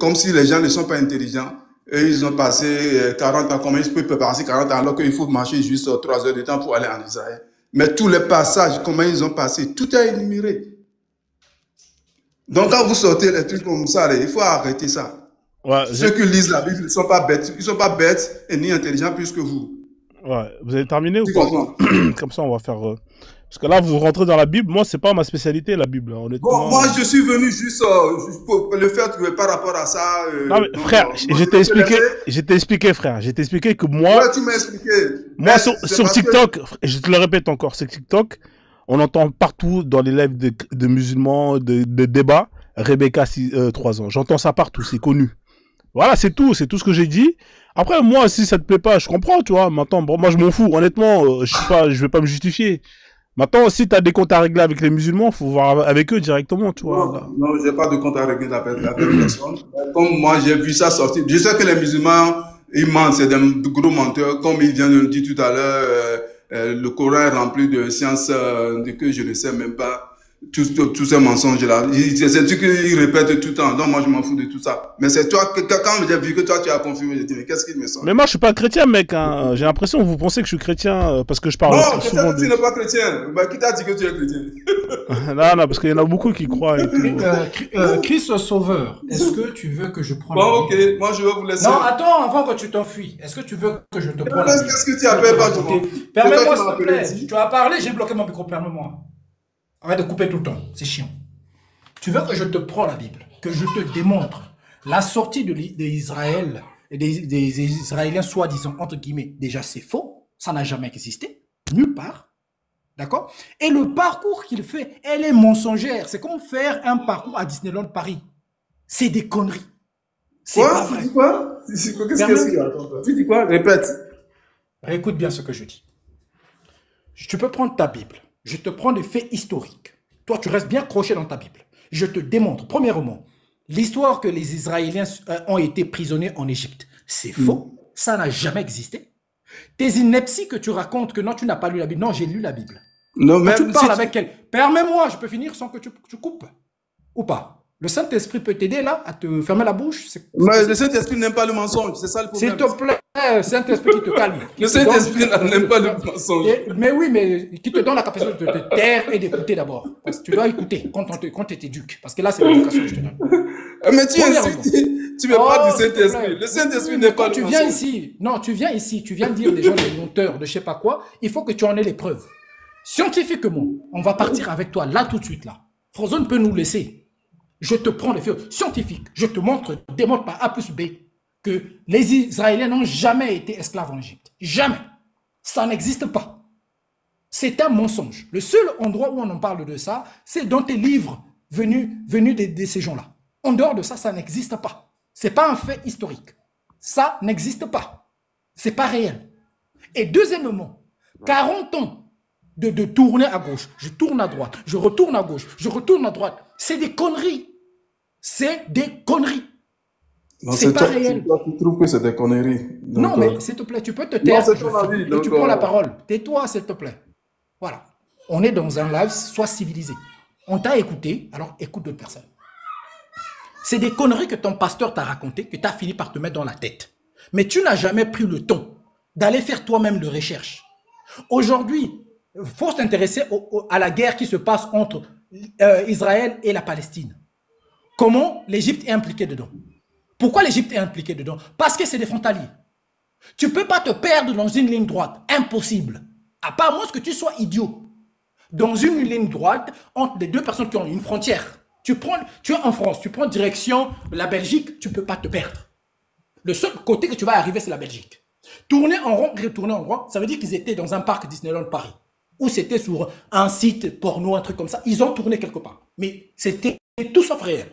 comme si les gens ne sont pas intelligents. Et ils ont passé 40 ans, comment ils peuvent passer 40 ans alors qu'il faut marcher juste 3 heures de temps pour aller en Israël. Mais tous les passages, comment ils ont passé, tout est énuméré. Donc quand vous sortez les trucs comme ça, il faut arrêter ça. Ouais, ceux qui lisent la Bible, ils ne sont pas bêtes. Ils ne sont pas bêtes et ni intelligents plus que vous. Ouais, vous avez terminé ou pas? Comme ça, on va faire... Parce que là, vous rentrez dans la Bible. Moi, c'est pas ma spécialité, la Bible. Honnêtement. Bon, moi, je suis venu juste pour le faire par rapport à ça. Non, mais frère, je t'ai expliqué, frère. Je t'ai expliqué que moi... Ouais, tu m'as expliqué. Moi, sur TikTok, je te le répète encore, c'est TikTok, on entend partout dans les lives de musulmans, de débats, Rebecca, 3 ans. J'entends ça partout, c'est connu. Voilà, c'est tout ce que j'ai dit. Après, moi, si ça te plaît pas, je comprends, tu vois. Maintenant, bon, moi, je m'en fous. Honnêtement, je vais pas me justifier. Maintenant, si t'as des comptes à régler avec les musulmans, faut voir avec eux directement, tu vois. Non, j'ai pas de compte à régler avec personne. Comme moi, j'ai vu ça sortir. Je sais que les musulmans, ils mentent, c'est des gros menteurs. Comme il vient de le dire tout à l'heure, le Coran est rempli de sciences que je ne sais même pas. Tous ces mensonges-là. C'est ce qu'ils répètent tout le temps. Donc, moi, je m'en fous de tout ça. Mais c'est toi, quand j'ai vu que toi, tu as confirmé, j'ai dit, mais qu'est-ce qu'il me semble? Mais moi, je suis pas chrétien, mec. Hein. J'ai l'impression que vous pensez que je suis chrétien parce que je parle souvent. Non, tu n'es pas chrétien. Bah, qui t'a dit que tu es chrétien? Non, parce qu'il y en a beaucoup qui croient. Et tout. Christ Sauveur, est-ce que tu veux que je prenne... Bon, ok. Moi, je vais vous laisser. Non, attends, avant que tu t'enfuis. Est-ce que tu veux que je te prenne... Qu'est-ce que tu appelles pas, toi? Permets-moi, s'il te plaît. Tu as parlé, j'ai bloqué mon micro. Permets-moi. Arrête de couper tout le temps, c'est chiant. Tu veux que je te prends la Bible, que je te démontre la sortie d'Israël et des Israéliens soi-disant, entre guillemets, déjà c'est faux, ça n'a jamais existé, nulle part, d'accord? Et le parcours qu'il fait, elle est mensongère, c'est comme faire un parcours à Disneyland Paris. C'est des conneries. C'est pas vrai. Tu dis quoi? Qu'est-ce qu'il raconte? Tu dis quoi? Répète. Écoute bien ce que je dis. Tu peux prendre ta Bible. Je te prends des faits historiques. Toi, tu restes bien accroché dans ta Bible. Je te démontre, premièrement, l'histoire que les Israéliens ont été prisonniers en Égypte. C'est faux. Ça n'a jamais existé. Tes inepties que tu racontes que non, tu n'as pas lu la Bible. Non, j'ai lu la Bible. Non, mais tu parles avec elle. Permets-moi, je peux finir sans que tu coupes. Ou pas? Le Saint-Esprit peut t'aider là à te fermer la bouche. Mais le Saint-Esprit n'aime pas le mensonge, c'est ça le problème. S'il te plaît, Saint-Esprit qui te calme. Le Saint-Esprit n'aime pas le mensonge. Mais oui, mais qui te donne la capacité de te taire et d'écouter d'abord. Parce que tu dois écouter quand tu t'éduques. Parce que là, c'est l'éducation que je te donne. Mais tu me parles du Saint-Esprit. Le Saint-Esprit n'est pas le mensonge. Tu viens ici, non, tu viens ici, tu viens dire des gens des menteurs, de je sais pas quoi. Il faut que tu en aies les preuves. Scientifiquement, on va partir avec toi là tout de suite là. Frozone peut nous laisser. Je te prends les faits scientifiques. Je te démontre par A plus B que les Israéliens n'ont jamais été esclaves en Égypte. Jamais. Ça n'existe pas. C'est un mensonge. Le seul endroit où on en parle de ça, c'est dans tes livres venus de ces gens-là. En dehors de ça, ça n'existe pas. Ce n'est pas un fait historique. Ça n'existe pas. Ce n'est pas réel. Et deuxièmement, 40 ans de tourner à gauche, je tourne à droite, je retourne à gauche, je retourne à droite. C'est des conneries. C'est des conneries. C'est pas réel. Toi, tu trouves que c'est des conneries. Donc, non, mais s'il te plaît, tu peux te taire. Non, c'est ton avis, et tu prends la parole. Tais-toi, s'il te plaît. Voilà. On est dans un live, sois civilisé. On t'a écouté, alors écoute d'autres personnes. C'est des conneries que ton pasteur t'a raconté, que tu as fini par te mettre dans la tête. Mais tu n'as jamais pris le temps d'aller faire toi-même de recherche. Aujourd'hui, il faut s'intéresser à la guerre qui se passe entre Israël et la Palestine. Comment l'Égypte est impliquée dedans? Pourquoi l'Égypte est impliquée dedans? Parce que c'est des frontaliers. Tu ne peux pas te perdre dans une ligne droite. Impossible. À part moi, que tu sois idiot. Dans une ligne droite, entre les deux personnes qui ont une frontière. Tu es en France, tu prends direction la Belgique, tu ne peux pas te perdre. Le seul côté que tu vas arriver, c'est la Belgique. Tourner en rond, retourner en rond, ça veut dire qu'ils étaient dans un parc Disneyland Paris. Ou c'était sur un site porno, un truc comme ça. Ils ont tourné quelque part. Mais c'était tout sauf réel.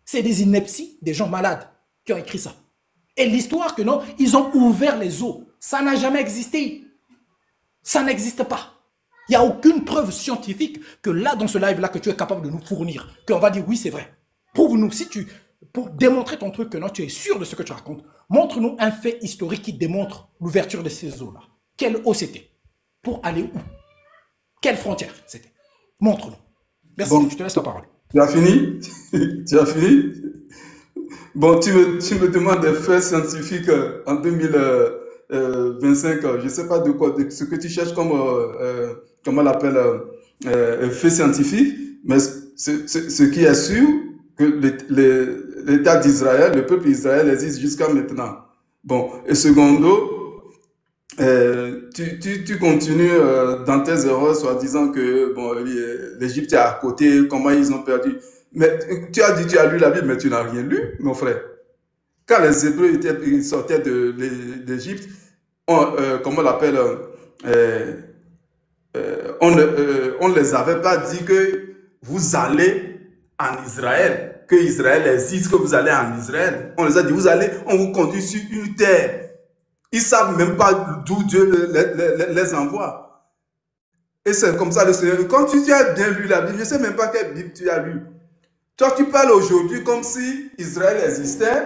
C'est des inepties, des gens malades qui ont écrit ça. Et l'histoire que non, ils ont ouvert les eaux. Ça n'a jamais existé. Ça n'existe pas. Il n'y a aucune preuve scientifique que là, dans ce live-là, que tu es capable de nous fournir, qu'on va dire oui, c'est vrai. Prouve-nous, pour démontrer ton truc que non, tu es sûr de ce que tu racontes, montre-nous un fait historique qui démontre l'ouverture de ces eaux-là. Quelle eau c'était? Pour aller où? Quelle frontière c'était? Montre-nous. Merci, bon, je te laisse la parole. Tu as fini? Tu as fini? Bon, tu me demandes des faits scientifiques en 2025. Je ne sais pas de quoi, de ce que tu cherches comme, comment on l'appelle, fait scientifique, mais ce qui est sûr, que l'État d'Israël, le peuple d'Israël existe jusqu'à maintenant. Bon, et secondo, tu continues dans tes erreurs, soit disant que bon, l'Égypte est à côté, comment ils ont perdu. Mais tu as dit, tu as lu la Bible, mais tu n'as rien lu, mon frère. Quand les Hébreux sortaient de l'Égypte, comment on l'appelle, on ne les avait pas dit que vous allez en Israël, que Israël existe, que vous allez en Israël. On les a dit, vous allez, on vous conduit sur une terre. Ils ne savent même pas d'où Dieu les envoie. Et c'est comme ça le Seigneur. Quand tu as bien lu la Bible, je ne sais même pas quelle Bible tu as lu. Toi, tu parles aujourd'hui comme si Israël existait,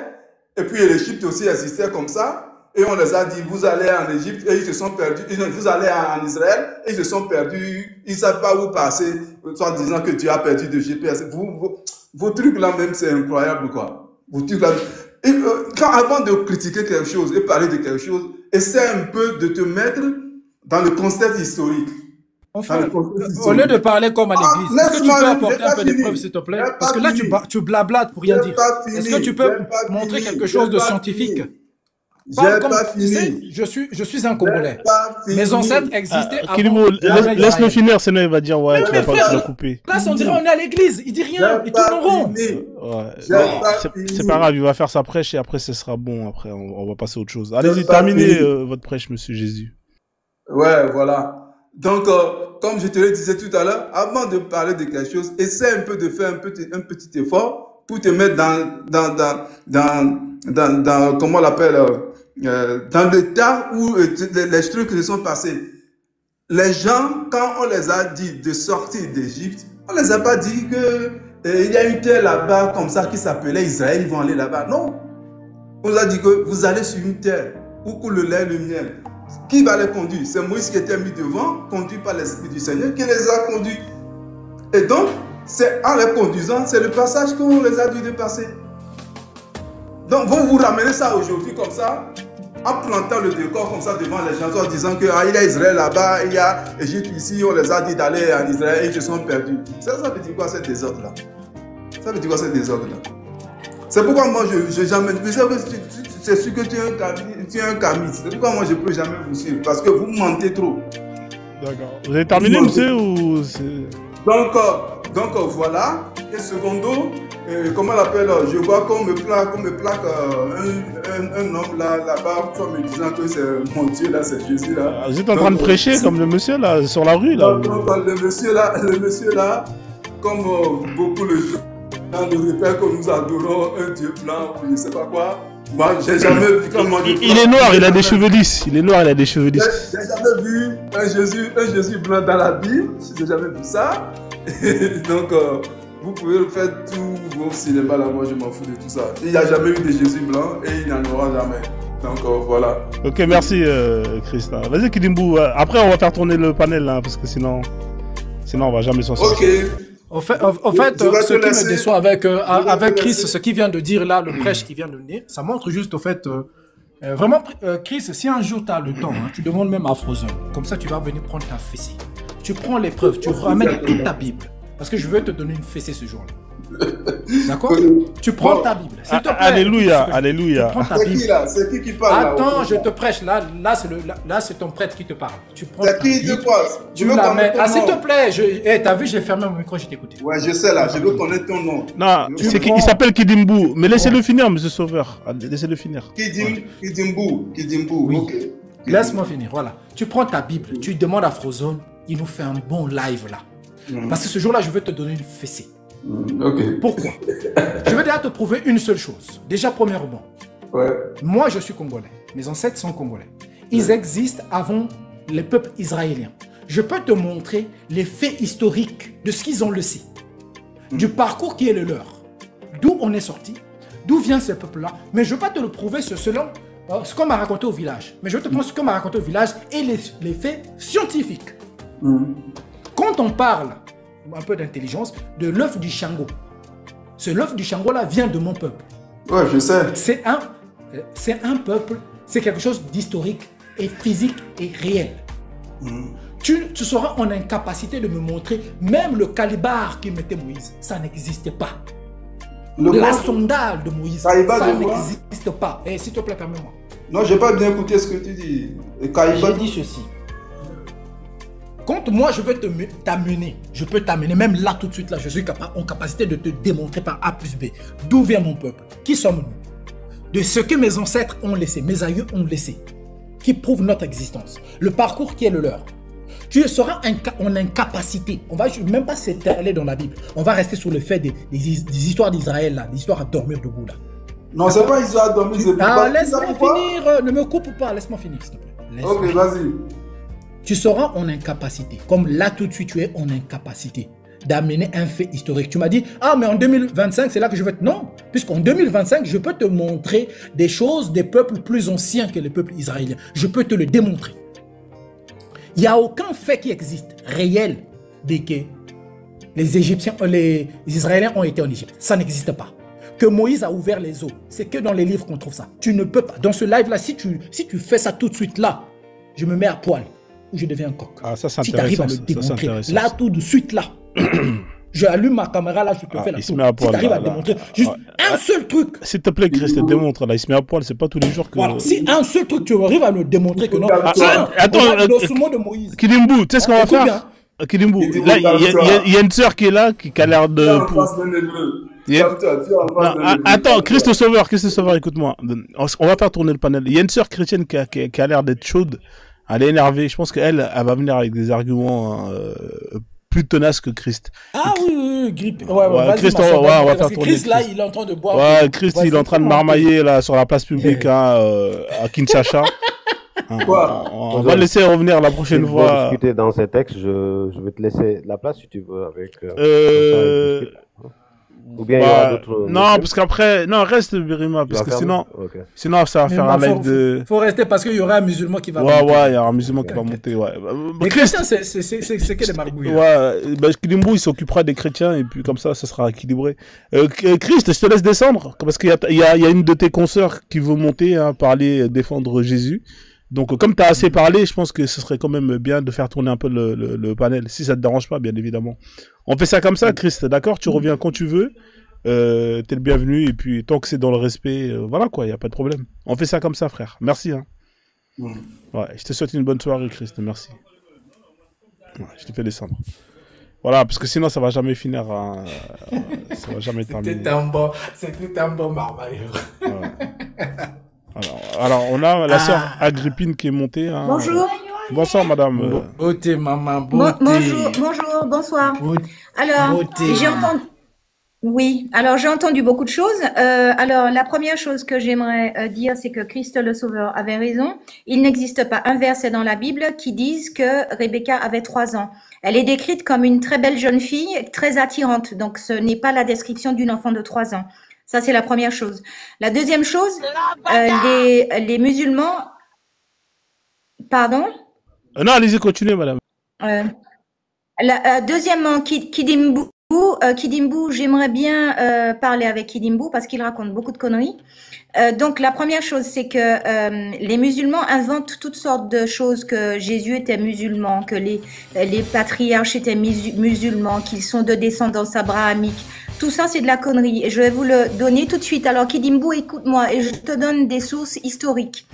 et puis l'Égypte aussi existait comme ça. Et on les a dit, vous allez en Égypte, et ils se sont perdus. Vous allez en Israël, et ils se sont perdus. Ils ne savent pas où passer, soit disant que Dieu a perdu de GPS. Vos trucs là même, c'est incroyable, quoi. Vos trucs là. Et, avant de critiquer quelque chose et parler de quelque chose, essaie un peu de te mettre dans le contexte historique. Enfin, au lieu de parler comme à l'église, est-ce que tu peux apporter un peu de preuves, s'il te plaît? Parce que là, tu blablates pour rien dire. Est-ce que tu peux montrer quelque chose de scientifique? Tu sais, je suis un Congolais. Mes ancêtres existaient avant. Laisse-le finir, sinon il va dire ouais, tu vas pas te le couper. Là, on dirait on est à l'église. Il dit rien, il tourne en rond. C'est pas grave, il va faire sa prêche et après ce sera bon. Après, on va passer à autre chose. Allez-y, terminez votre prêche, monsieur Jésus. Ouais, voilà. Donc, comme je te le disais tout à l'heure, avant de parler de quelque chose, essaie un peu de faire un petit effort pour te mettre dans comment on l'appelle, dans le temps où les trucs se sont passés. Les gens, quand on les a dit de sortir d'Égypte, on les a pas dit que il y a une terre là-bas comme ça qui s'appelait Israël, ils vont aller là-bas. Non. On nous a dit que vous allez sur une terre où coule le lait et le miel. Qui va les conduire? C'est Moïse qui était mis devant, conduit par l'Esprit du Seigneur, qui les a conduits. Et donc, c'est en les conduisant, c'est le passage qu'on les a dû de passer. Donc, vous ramenez ça aujourd'hui comme ça, en plantant le décor comme ça devant les gens, en disant qu'il y a Israël là-bas, il y a Égypte ici, on les a dit d'aller en Israël et ils se sont perdus. Ça veut dire quoi, ce désordre-là? Ça veut dire quoi, ce désordre-là? C'est pourquoi moi, je jamais... C'est sûr que tu es un camiste. C'est pourquoi moi, je ne peux jamais vous suivre. Parce que vous mentez trop. D'accord. Vous avez terminé, monsieur, ou donc voilà. Et secondo, comment on l'appelle? Je vois qu'on me plaque un homme là-bas, me disant que c'est mon Dieu, là, c'est Jésus, là. Vous êtes en train de prêcher comme le monsieur, là, sur la rue, là. Le monsieur, là, comme beaucoup le gens nous répètent que nous adorons un Dieu blanc, ou je ne sais pas quoi. Moi, j'ai jamais vu comment il est noir, il a des cheveux lisses. Il est noir, il a des cheveux lisses. J'ai jamais vu un Jésus blanc dans la Bible. J'ai jamais vu ça. Donc, vous pouvez faire tous vos cinémas là. Moi, je m'en fous de tout ça. Il n'y a jamais eu de Jésus blanc et il n'y en aura jamais. Donc, voilà. Ok, merci, Christa. Vas-y, Kidimbu. Après, on va faire tourner le panel là, parce que sinon on va jamais s'en sortir. Ok. En fait, ce qui me déçoit avec Chris, ce qu'il vient de dire là, le prêche qu'il vient de donner, ça montre juste au fait, vraiment, Chris, si un jour tu as le temps, tu demandes même à Frozen, comme ça tu vas venir prendre ta fessée. Tu prends les preuves, tu ramènes toute ta Bible, parce que je veux te donner une fessée ce jour-là. D'accord? Tu prends ta Bible. S'il te plaît. Alléluia, Tu alléluia. prends ta C'est Bible. qui là? C'est qui parle là? Attends, je te prêche. Là, c'est ton prêtre qui te parle. Tu prends C'est ta qui Bible, de quoi? tu Je veux la connaître mets. ton Ah, s'il te nom. plaît. T'as vu, j'ai fermé mon micro, j'ai écouté. Ouais, je sais là, je veux connaître ton nom. Non, il s'appelle Kidimbu. Mais laissez-le finir, monsieur Sauveur. Laissez-le finir. Kidimbu, Oui. ok. Laisse-moi finir. Voilà. Tu prends ta Bible, tu demandes à Frozone, il nous fait un bon live là. Parce que ce jour-là, je veux te donner une fessée. Ok. Pourquoi? Je vais déjà te prouver une seule chose. Déjà, premièrement, Ouais. moi je suis congolais. Mes ancêtres sont congolais. Ils existent avant les peuples israéliens. Je peux te montrer les faits historiques de ce qu'ils ont laissé, du parcours qui est le leur, d'où on est sorti, d'où vient ce peuple-là. Mais je ne vais pas te le prouver selon ce qu'on m'a raconté au village. Mais je vais te prendre ce qu'on m'a raconté au village et les faits scientifiques. Quand on parle un peu d'intelligence, de l'œuf du Shango. Ce l'œuf du Shango-là vient de mon peuple. Ouais, je sais. C'est un peuple, c'est quelque chose d'historique et physique et réel. Tu seras en incapacité de me montrer même le calibar qui mettait Moïse. Ça n'existait pas. La sondale de Moïse, Calibar ça de quoi? n'existe pas. Et s'il te plaît, permets-moi. Non, j'ai pas bien écouté ce que tu dis. J'ai dit ceci. Quand moi je veux t'amener, je peux t'amener, même là tout de suite, là, je suis en capacité de te démontrer par A plus B d'où vient mon peuple, qui sommes-nous, de ce que mes ancêtres ont laissé, mes aïeux ont laissé, qui prouve notre existence, le parcours qui est le leur. Tu seras en incapacité, on va même pas s'étaler dans la Bible, on va rester sur le fait des histoires d'Israël, là, des histoires à dormir debout là. Non, c'est pas Israël dormir, c'est Ah, laisse-moi finir, ne me coupe pas, laisse-moi finir s'il te plaît. Ok, vas-y. Tu seras en incapacité, comme là tout de suite tu es en incapacité d'amener un fait historique. Tu m'as dit, ah mais en 2025 c'est là que je vais te... Non, puisqu'en 2025 je peux te montrer des choses des peuples plus anciens que les peuples israéliens. Je peux te le démontrer. Il n'y a aucun fait qui existe, réel, dès que les Égyptiens, les Israéliens ont été en Égypte. Ça n'existe pas. Que Moïse a ouvert les eaux, c'est que dans les livres qu'on trouve ça. Tu ne peux pas. Dans ce live là, si tu fais ça tout de suite là, je me mets à poil. Ou je deviens un coq. Ah, ça c'est si tu arrives à me démontrer, là tout de suite là, je allume ma caméra là, je te fais la se met à poil, si tu arrives là, à démontrer juste un seul truc. S'il te plaît, Christ, démontre là, il se met à poil, c'est pas tous les jours que... Voilà, si un seul truc tu arrives à me démontrer que non, attends, de Moïse. Kidimbu, tu sais ce qu'on va faire? Kidimbu, là, il y a une sœur qui est là, qui a l'air de... Attends, Christ Sauveur, écoute-moi. On va faire tourner le panel. Il y a une sœur chrétienne qui a l'air d'être chaude. Elle est énervée. Je pense qu'elle va venir avec des arguments plus tenaces que Christ. Ah oui, grippe. Ouais, Christ, on va faire tourner. Christ, là, il est en train de boire. Ouais, Christ, il est en train de marmailler là, sur la place publique à Kinshasa. On va laisser revenir la prochaine fois. Pour discuter dans ces textes, je vais te laisser la place si tu veux avec. Ou bien il y aura d'autres. Non, parce qu'après, non, reste Birima, parce que sinon ça va faire un live de. Faut rester parce qu'il y aura un musulman qui va monter. Ouais, il y aura un musulman qui va monter, ouais. Les chrétiens, c'est que des marabouilles. Ouais, Kidimbu, il s'occupera des chrétiens et puis comme ça sera équilibré. Christ, je te laisse descendre parce qu'il y a une de tes consoeurs qui veut monter, hein, parler, défendre Jésus. Donc, comme tu as assez parlé, je pense que ce serait quand même bien de faire tourner un peu le panel, si ça te dérange pas, bien évidemment. On fait ça comme ça, Christ, d'accord? Tu reviens quand tu veux, t'es le bienvenu, et puis tant que c'est dans le respect, voilà quoi, y a pas de problème. On fait ça comme ça, frère. Merci, hein. Ouais, je te souhaite une bonne soirée, Christ, merci. Ouais, je te fais descendre. Voilà, parce que sinon ça va jamais finir, hein, ça va jamais terminer. C'était un bon marmailleur. Ouais. Alors, on a la sœur Agrippine qui est montée. Hein. Bonjour. Bonsoir, madame. Beauté, maman, beauté. Bonjour, bonsoir. Alors, j'ai entendu... Oui, alors j'ai entendu beaucoup de choses. Alors, la première chose que j'aimerais dire, c'est que Christ le Sauveur avait raison. Il n'existe pas un verset dans la Bible qui dise que Rebecca avait 3 ans. Elle est décrite comme une très belle jeune fille, très attirante. Donc, ce n'est pas la description d'une enfant de 3 ans. Ça, c'est la première chose. La deuxième chose, les musulmans... Pardon? Non, allez-y, continuez, madame. Deuxièmement, Kidimbu, j'aimerais bien parler avec Kidimbu parce qu'il raconte beaucoup de conneries. Donc, la première chose, c'est que les musulmans inventent toutes sortes de choses, que Jésus était musulman, que les patriarches étaient musulmans, qu'ils sont de descendance abrahamique. Tout ça, c'est de la connerie. Et je vais vous le donner tout de suite. Alors, Kidimbo, écoute-moi et je te donne des sources historiques.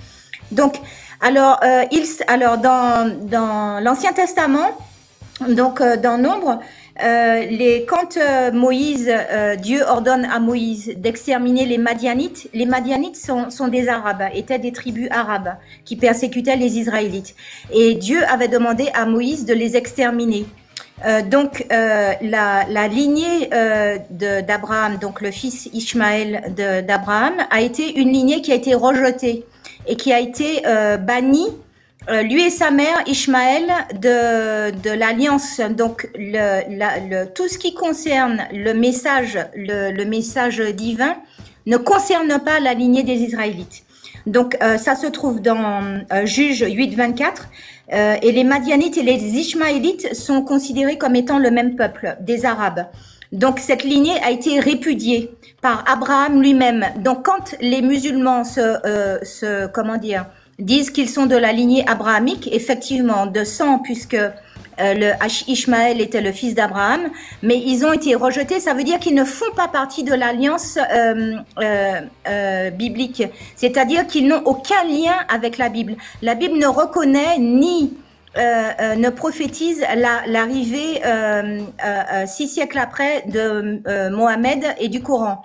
Donc, alors, dans l'Ancien Testament, donc dans Nombre, quand Moïse, Dieu ordonne à Moïse d'exterminer les Madianites sont des Arabes, étaient des tribus arabes qui persécutaient les Israélites. Et Dieu avait demandé à Moïse de les exterminer. Donc la lignée d'Abraham, donc le fils Ishmaël d'Abraham, a été une lignée qui a été rejetée et qui a été bannie, lui et sa mère Ishmaël, de l'alliance. Donc tout ce qui concerne le message divin ne concerne pas la lignée des Israélites. Donc ça se trouve dans Juge 8:24. Et les Madianites et les Ishmaélites sont considérés comme étant le même peuple, des Arabes. Donc cette lignée a été répudiée par Abraham lui-même. Donc quand les musulmans disent qu'ils sont de la lignée abrahamique, effectivement de sang, puisque le Ishmaël était le fils d'Abraham, mais ils ont été rejetés. Ça veut dire qu'ils ne font pas partie de l'alliance biblique, c'est-à-dire qu'ils n'ont aucun lien avec la Bible. La Bible ne reconnaît ni ne prophétise l'arrivée 6 siècles après de Mohammed et du Coran.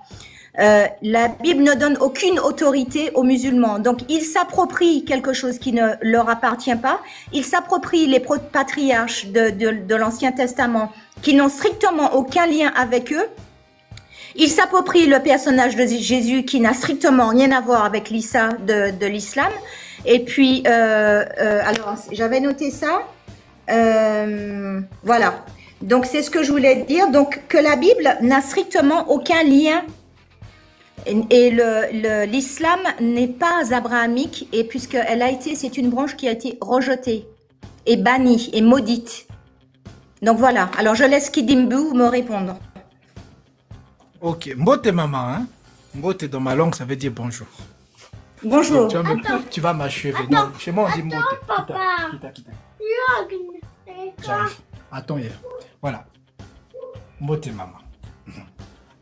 La Bible ne donne aucune autorité aux musulmans. Donc, ils s'approprient quelque chose qui ne leur appartient pas. Ils s'approprient les patriarches de l'Ancien Testament qui n'ont strictement aucun lien avec eux. Ils s'approprient le personnage de Jésus qui n'a strictement rien à voir avec l'Issa de l'islam. Et puis, alors, j'avais noté ça. Voilà. Donc, c'est ce que je voulais dire. Donc, que la Bible n'a strictement aucun lien. Et l'islam n'est pas abrahamique, et c'est une branche qui a été rejetée et bannie et maudite. Donc voilà. Alors je laisse Kidimbu me répondre. Ok. Mbote maman, hein. Mbote dans ma langue, ça veut dire bonjour. Bonjour. Tu vas m'achever. Non, chez moi on dit mbote. Kita. J'arrive. Attends hier. Voilà. Mbote maman.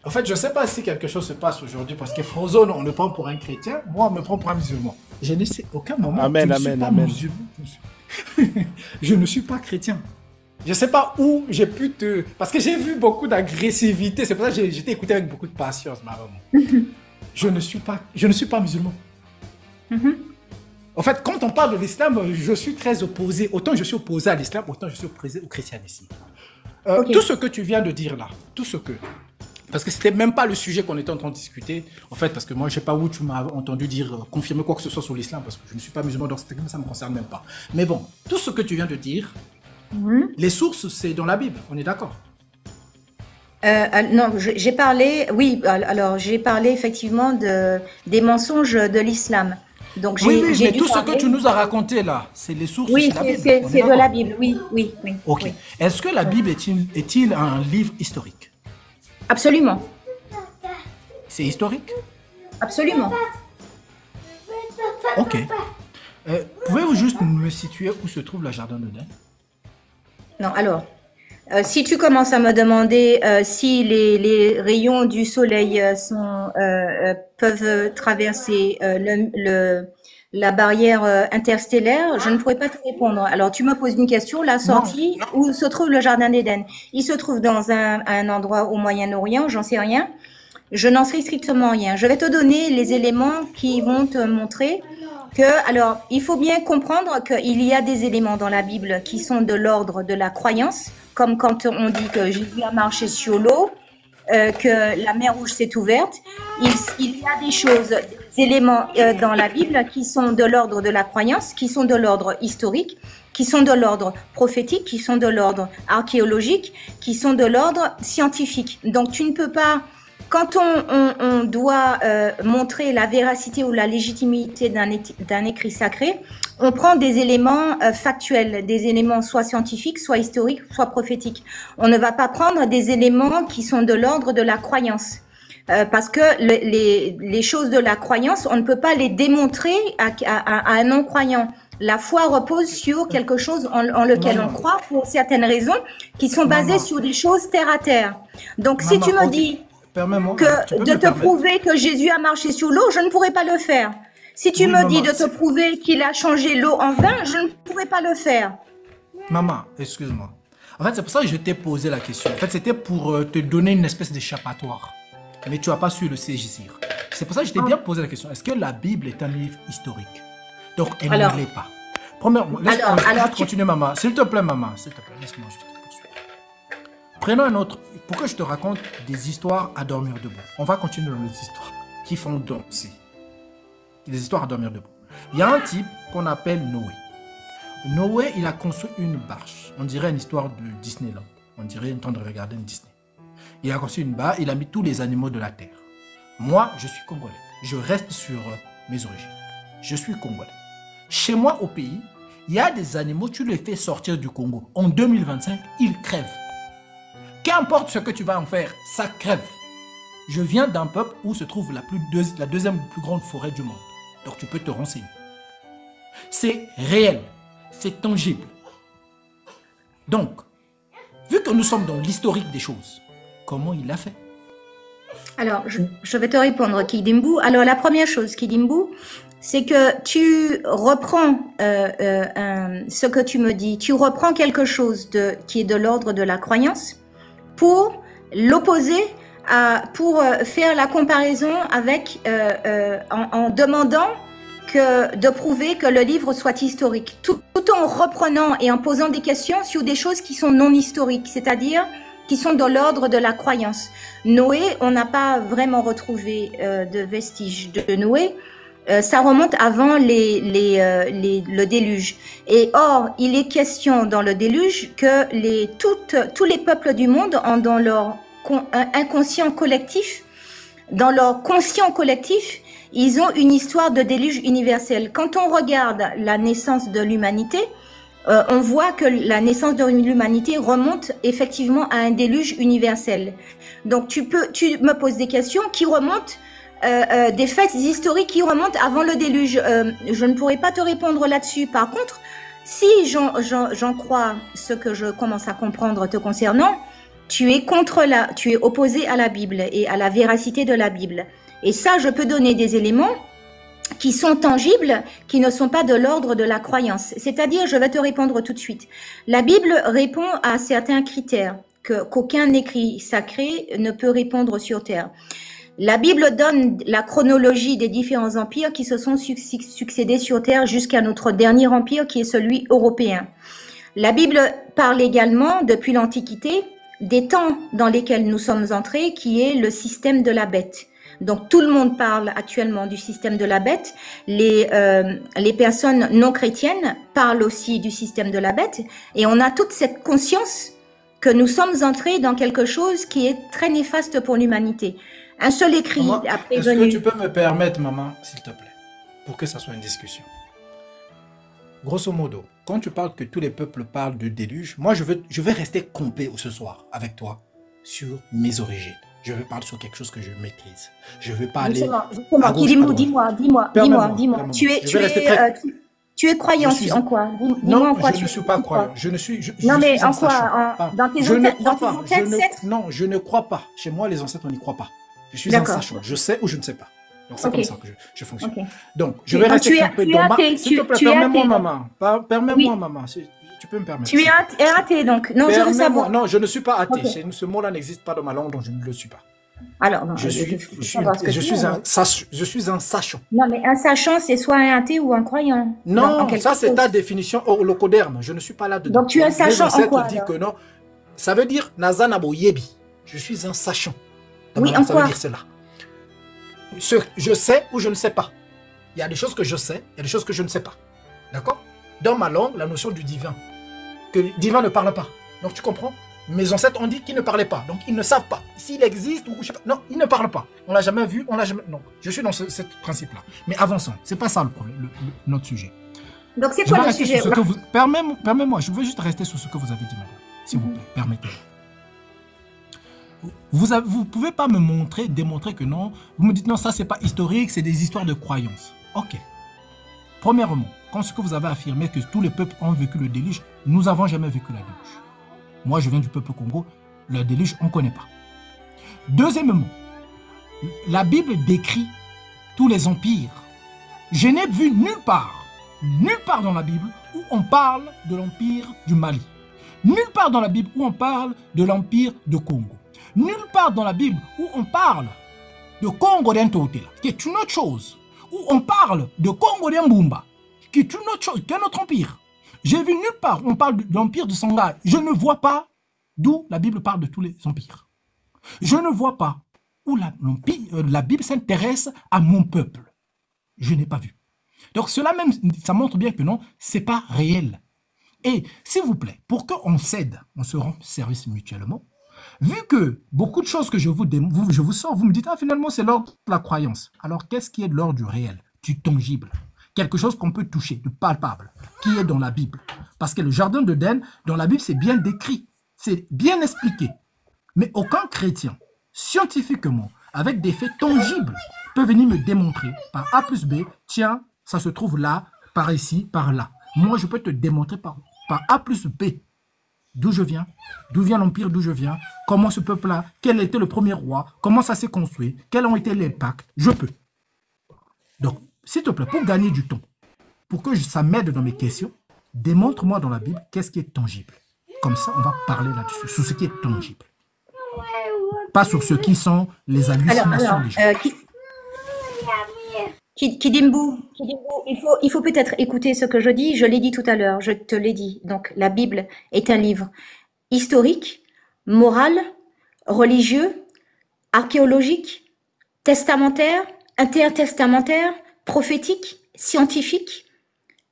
En fait, je ne sais pas si quelque chose se passe aujourd'hui parce que Frozone, on le prend pour un chrétien, moi, on me prend pour un musulman. Je ne sais aucun moment. Amen, je ne suis pas musulman. Je ne suis pas chrétien. Je ne sais pas où j'ai pu te... Parce que j'ai vu beaucoup d'agressivité. C'est pour ça que j'étais écouté avec beaucoup de patience, ma maman. Je ne suis pas musulman. En fait, quand on parle de l'islam, je suis très opposé. Autant je suis opposé à l'islam, autant je suis opposé au christianisme. Okay. Tout ce que tu viens de dire là, parce que c'était même pas le sujet qu'on était en train de discuter, en fait, parce que moi, je sais pas où tu m'as entendu dire, confirmer quoi que ce soit sur l'islam, parce que je ne suis pas musulman, donc ça me concerne même pas. Mais bon, tout ce que tu viens de dire, les sources, c'est dans la Bible, on est d'accord? Non, j'ai parlé, oui, alors j'ai parlé effectivement des mensonges de l'islam. Donc oui, mais tout ce que tu nous as raconté là, c'est les sources. Oui, c'est de la Bible, oui. Ok. Oui. Est-ce que la Bible est-il un livre historique? Absolument. C'est historique? Absolument. Ok. Pouvez-vous juste me situer où se trouve le jardin d'Éden? Non, alors, si tu commences à me demander si les rayons du soleil peuvent traverser la barrière interstellaire, je ne pourrais pas te répondre. Alors, tu me poses une question, la sortie, où se trouve le jardin d'Éden? Il se trouve dans un endroit au Moyen-Orient, j'en sais rien. Je n'en sais strictement rien. Je vais te donner les éléments qui vont te montrer que, alors, il faut bien comprendre qu'il y a des éléments dans la Bible qui sont de l'ordre de la croyance, comme quand on dit que Jésus a marché sur l'eau, que la mer Rouge s'est ouverte. Il y a des choses, des éléments dans la Bible qui sont de l'ordre de la croyance, qui sont de l'ordre historique, qui sont de l'ordre prophétique, qui sont de l'ordre archéologique, qui sont de l'ordre scientifique. Donc tu ne peux pas, quand on doit montrer la véracité ou la légitimité d'un écrit sacré, on prend des éléments factuels, des éléments soit scientifiques, soit historiques, soit prophétiques. On ne va pas prendre des éléments qui sont de l'ordre de la croyance. Parce que les choses de la croyance, on ne peut pas les démontrer à un non-croyant. La foi repose sur quelque chose en lequel on croit pour certaines raisons qui sont basées sur des choses terre à terre. Donc si tu me dis permets-moi. De te prouver que Jésus a marché sur l'eau, je ne pourrais pas le faire. Si tu me dis de te prouver qu'il a changé l'eau en vin, je ne pourrais pas le faire. Maman, excuse-moi. En fait, c'est pour ça que je t'ai posé la question. En fait, c'était pour te donner une espèce d'échappatoire. Mais tu n'as pas su le saisir. C'est pour ça que je t'ai bien posé la question. Est-ce que la Bible est un livre historique? Donc, elle ne l'est pas. Premièrement, laisse-moi continuer, maman. S'il te plaît, maman. S'il te plaît, laisse-moi juste poursuivre. Prenons un autre. Pourquoi je te raconte des histoires à dormir debout? On va continuer dans les histoires qui font donc aussi. Des histoires à dormir debout. Il y a un type qu'on appelle Noé. Noé, il a construit une barge. On dirait une histoire de Disneyland. On dirait en train de regarder une Disney. Il a construit une barge, il a mis tous les animaux de la terre. Moi, je suis congolais. Je reste sur mes origines. Je suis congolais. Chez moi, au pays, il y a des animaux, tu les fais sortir du Congo. En 2025, ils crèvent. Qu'importe ce que tu vas en faire, ça crève. Je viens d'un peuple où se trouve la deuxième plus grande forêt du monde. Donc tu peux te renseigner. C'est réel. C'est tangible. Donc, vu que nous sommes dans l'historique des choses, comment il l'a fait? Alors, je vais te répondre, Kidimbu. Alors, la première chose, Kidimbu, c'est que tu reprends ce que tu me dis. Tu reprends quelque chose qui est de l'ordre de la croyance pour l'opposer, pour faire la comparaison avec, en demandant de prouver que le livre soit historique, tout en reprenant et en posant des questions sur des choses qui sont non historiques, c'est-à-dire qui sont dans l'ordre de la croyance. Noé, on n'a pas vraiment retrouvé de vestiges de Noé. Ça remonte avant le déluge. Et or, il est question dans le déluge que tous les peuples du monde ont dans leur inconscient collectif, dans leur conscient collectif, ils ont une histoire de déluge universel. Quand on regarde la naissance de l'humanité, on voit que la naissance de l'humanité remonte effectivement à un déluge universel. Donc tu me poses des questions qui remontent, des faits historiques qui remontent avant le déluge. Je ne pourrais pas te répondre là-dessus. Par contre, si j'en crois ce que je commence à comprendre te concernant, tu es opposé à la Bible et à la véracité de la Bible. Et ça, je peux donner des éléments qui sont tangibles, qui ne sont pas de l'ordre de la croyance. C'est-à-dire, je vais te répondre tout de suite. La Bible répond à certains critères qu'aucun écrit sacré ne peut répondre sur terre. La Bible donne la chronologie des différents empires qui se sont succédés sur terre jusqu'à notre dernier empire qui est celui européen. La Bible parle également, depuis l'Antiquité, des temps dans lesquels nous sommes entrés, qui est le système de la bête. Donc tout le monde parle actuellement du système de la bête. Les personnes non chrétiennes parlent aussi du système de la bête. Et on a toute cette conscience que nous sommes entrés dans quelque chose qui est très néfaste pour l'humanité. Un seul écrit a prévenu... Est-ce que tu peux me permettre, maman, s'il te plaît, pour que ça soit une discussion? Grosso modo, quand tu parles que tous les peuples parlent du déluge, moi je vais rester complet ce soir avec toi sur mes origines. Je veux parler sur quelque chose que je maîtrise. Je ne veux pas aller justement, dis-moi. Tu es croyant en quoi? Non, je ne suis pas croyant. Non, mais en quoi? Dans tes ancêtres? Non, je ne crois pas. Chez moi, les ancêtres, on n'y croit pas. Je suis un sachant. Je sais ou je ne sais pas. Donc, c'est comme ça que je fonctionne. Donc, je vais rester complet dans ma... S'il te plaît, permets-moi, maman. Permets-moi, maman. Tu peux me permettre. Tu es athée, donc. Non, je veux savoir. Non, je ne suis pas athée. Ce mot-là n'existe pas dans ma langue, donc je ne le suis pas. Alors, non, je suis un sachant. Non, mais un sachant, c'est soit un athée ou un croyant. Non, ça c'est ta définition holocoderme. Je ne suis pas là-dedans. Donc tu es un sachant en quoi? Dit que non. Ça veut dire Nazanabo Yebi. Je suis un sachant. Oui, en quoi? Ça veut dire cela. Je sais ou je ne sais pas. Il y a des choses que je sais, il y a des choses que je ne sais pas. D'accord? Dans ma langue, la notion du divin. Que le divin ne parle pas. Donc tu comprends? Mes ancêtres ont dit qu'ils ne parlaient pas. Donc ils ne savent pas. S'il existe ou je sais pas. Non, ils ne parlent pas. On l'a jamais vu, on l'a jamais... Non, je suis dans ce principe-là. Mais avançons. C'est pas ça le problème, notre sujet. Donc c'est quoi le sujet? Permets-moi, je veux juste rester sur ce que vous avez dit, madame. S'il vous plaît, permettez-moi. Vous ne pouvez pas me démontrer que non. Vous me dites non, ça c'est pas historique, c'est des histoires de croyances. Ok. Premièrement, quand ce que vous avez affirmé que tous les peuples ont vécu le déluge, nous n'avons jamais vécu la déluge. Moi, je viens du peuple Congo, le déluge, on ne connaît pas. Deuxièmement, la Bible décrit tous les empires. Je n'ai vu nulle part dans la Bible où on parle de l'empire du Mali. Nulle part dans la Bible où on parle de l'empire de Congo. Nulle part dans la Bible où on parle de Congo d'Entotela, qui est une autre chose. Où on parle de Congo d'Embumba, qui est une autre chose, qui est un autre empire. J'ai vu nulle part où on parle de l'empire de Sangha. Je ne vois pas d'où la Bible parle de tous les empires. Je ne vois pas où la Bible s'intéresse à mon peuple. Je n'ai pas vu. Donc cela même, ça montre bien que non, ce n'est pas réel. Et s'il vous plaît, pour qu'on cède, on se rend service mutuellement, vu que beaucoup de choses que je vous sors, vous me dites, ah finalement c'est l'ordre de la croyance. Alors qu'est-ce qui est de l'ordre du réel, du tangible? Quelque chose qu'on peut toucher, de palpable, qui est dans la Bible. Parce que le jardin d'Éden, dans la Bible, c'est bien décrit, c'est bien expliqué. Mais aucun chrétien, scientifiquement, avec des faits tangibles, peut venir me démontrer par A plus B, tiens, ça se trouve là, par ici, par là. Moi, je peux te démontrer par A plus B d'où je viens, d'où vient l'empire, d'où je viens, comment ce peuple-là, quel était le premier roi, comment ça s'est construit, quels ont été les pactes, je peux. Donc, s'il te plaît, pour gagner du temps, pour que ça m'aide dans mes questions, démontre-moi dans la Bible qu'est-ce qui est tangible. Comme ça, on va parler là-dessus, sur ce qui est tangible. Pas sur ce qui sont les hallucinations des gens. Kidimbu, il faut peut-être écouter ce que je dis. Je l'ai dit tout à l'heure, je te l'ai dit. Donc, la Bible est un livre historique, moral, religieux, archéologique, testamentaire, intertestamentaire, prophétique, scientifique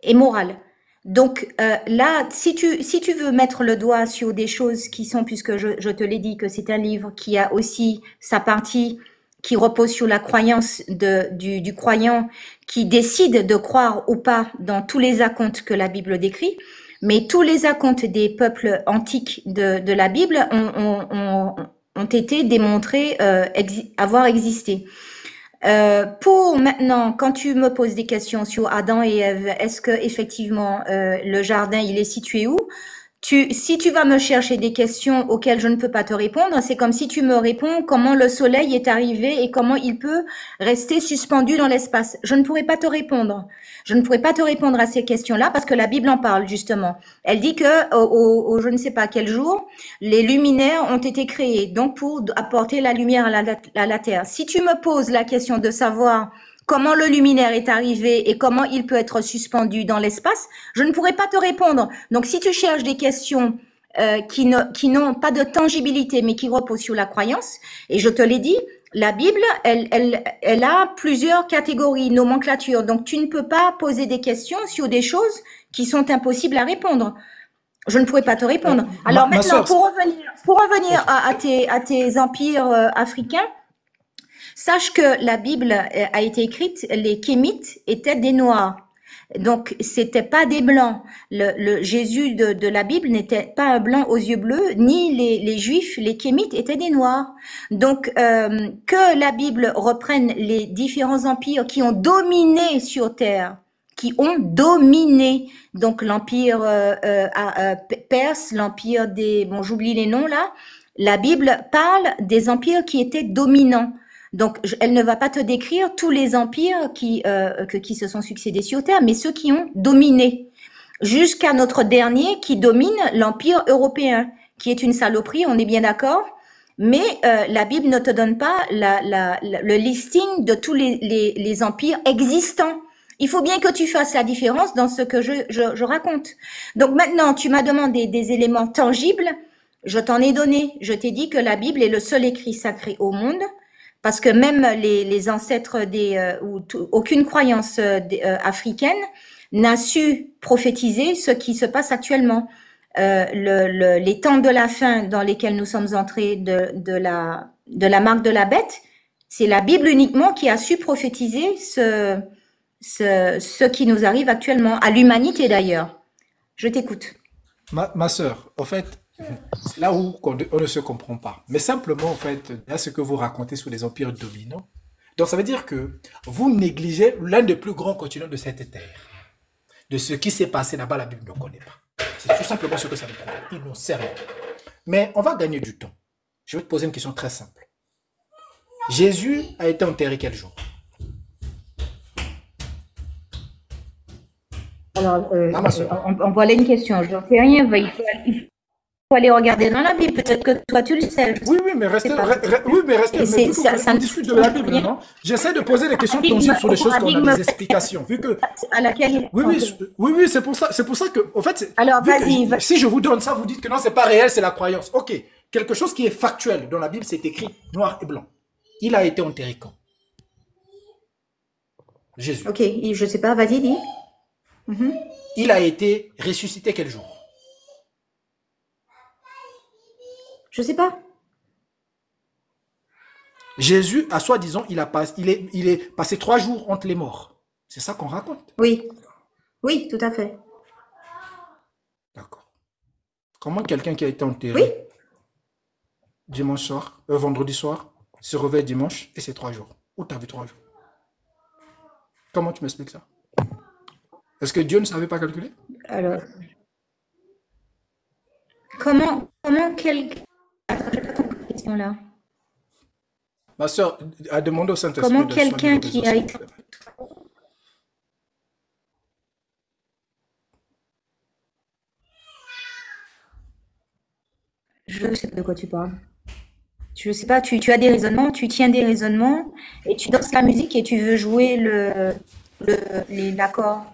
et moral. Donc là, si tu veux mettre le doigt sur des choses qui sont, puisque je te l'ai dit que c'est un livre qui a aussi sa partie qui repose sur la croyance du croyant qui décide de croire ou pas dans tous les acomptes que la Bible décrit, mais tous les acomptes des peuples antiques de la Bible ont été démontrés avoir existé. Pour maintenant, quand tu me poses des questions sur Adam et Ève, est-ce que effectivement le jardin il est situé où? Si tu vas me chercher des questions auxquelles je ne peux pas te répondre, c'est comme si tu me réponds comment le soleil est arrivé et comment il peut rester suspendu dans l'espace. Je ne pourrais pas te répondre. Je ne pourrais pas te répondre à ces questions-là parce que la Bible en parle justement. Elle dit que je ne sais pas quel jour, les luminaires ont été créés, donc pour apporter la lumière à la terre. Si tu me poses la question de savoir comment le luminaire est arrivé et comment il peut être suspendu dans l'espace, je ne pourrais pas te répondre. Donc, si tu cherches des questions qui n'ont pas de tangibilité, mais qui reposent sur la croyance, et je te l'ai dit, la Bible, elle a plusieurs catégories, nomenclatures. Donc, tu ne peux pas poser des questions sur des choses qui sont impossibles à répondre. Je ne pourrais pas te répondre. Alors maintenant, pour revenir à tes empires africains, sache que la Bible a été écrite, les Kémites étaient des Noirs. Donc, c'était pas des Blancs. Le Jésus de la Bible n'était pas un Blanc aux yeux bleus, ni les Juifs, les Kémites étaient des Noirs. Donc, que la Bible reprenne les différents empires qui ont dominé sur Terre, qui ont dominé. Donc, l'empire perse, l'empire des... Bon, j'oublie les noms là. La Bible parle des empires qui étaient dominants. Donc, elle ne va pas te décrire tous les empires qui se sont succédés sur Terre, mais ceux qui ont dominé. Jusqu'à notre dernier qui domine l'empire européen, qui est une saloperie, on est bien d'accord. Mais la Bible ne te donne pas le listing de tous les empires existants. Il faut bien que tu fasses la différence dans ce que je raconte. Donc maintenant, tu m'as demandé des éléments tangibles. Je t'en ai donné. Je t'ai dit que la Bible est le seul écrit sacré au monde. Parce que même les ancêtres aucune croyance africaine n'a su prophétiser ce qui se passe actuellement. Les temps de la fin dans lesquels nous sommes entrés de la marque de la bête, c'est la Bible uniquement qui a su prophétiser ce qui nous arrive actuellement, à l'humanité d'ailleurs. Je t'écoute. Ma sœur, en fait, c'est là où on ne se comprend pas. Mais simplement, en fait, là, ce que vous racontez sur les empires dominants, donc ça veut dire que vous négligez l'un des plus grands continents de cette terre. De ce qui s'est passé là-bas, la Bible ne connaît pas. C'est tout simplement ce que ça veut dire. Ils n'en savent rien. Mais on va gagner du temps. Je vais te poser une question très simple. Jésus a été enterré quel jour? Alors, Ah, ma soeur. on voilà une question. Je n'en sais rien. Il faut aller regarder dans la Bible. Peut-être que toi, tu le sais. Oui, oui, mais restez. Oui, mais restez. Mais toujours, on discute de la Bible, non? J'essaie de poser des questions tangibles sur les choses qu'on a des explications. Vu que. À laquelle. Oui, c'est pour ça que, en fait. Alors, vas-y. Si je vous donne ça, vous dites que non, c'est pas réel, c'est la croyance. Ok. Quelque chose qui est factuel dans la Bible, c'est écrit noir et blanc. Il a été enterré quand? Jésus. Ok, je sais pas, vas-y, dis. Il a été ressuscité quel jour? Je sais pas. Jésus, à soi-disant, il est passé 3 jours entre les morts. C'est ça qu'on raconte. Oui. Oui, tout à fait. D'accord. Comment quelqu'un qui a été enterré dimanche soir, vendredi soir, se réveille dimanche et c'est 3 jours? Où tu as vu 3 jours? Comment tu m'expliques ça? Est-ce que Dieu ne savait pas calculer? Alors, comment quelqu'un... Attends, j'ai pas compris la question là. Ma soeur a demandé au Saint-Esprit. Comment quelqu'un qui a été... Je ne sais pas de quoi tu parles. Je sais pas, tu as des raisonnements, tu tiens des raisonnements et tu danses la musique et tu veux jouer l'accord.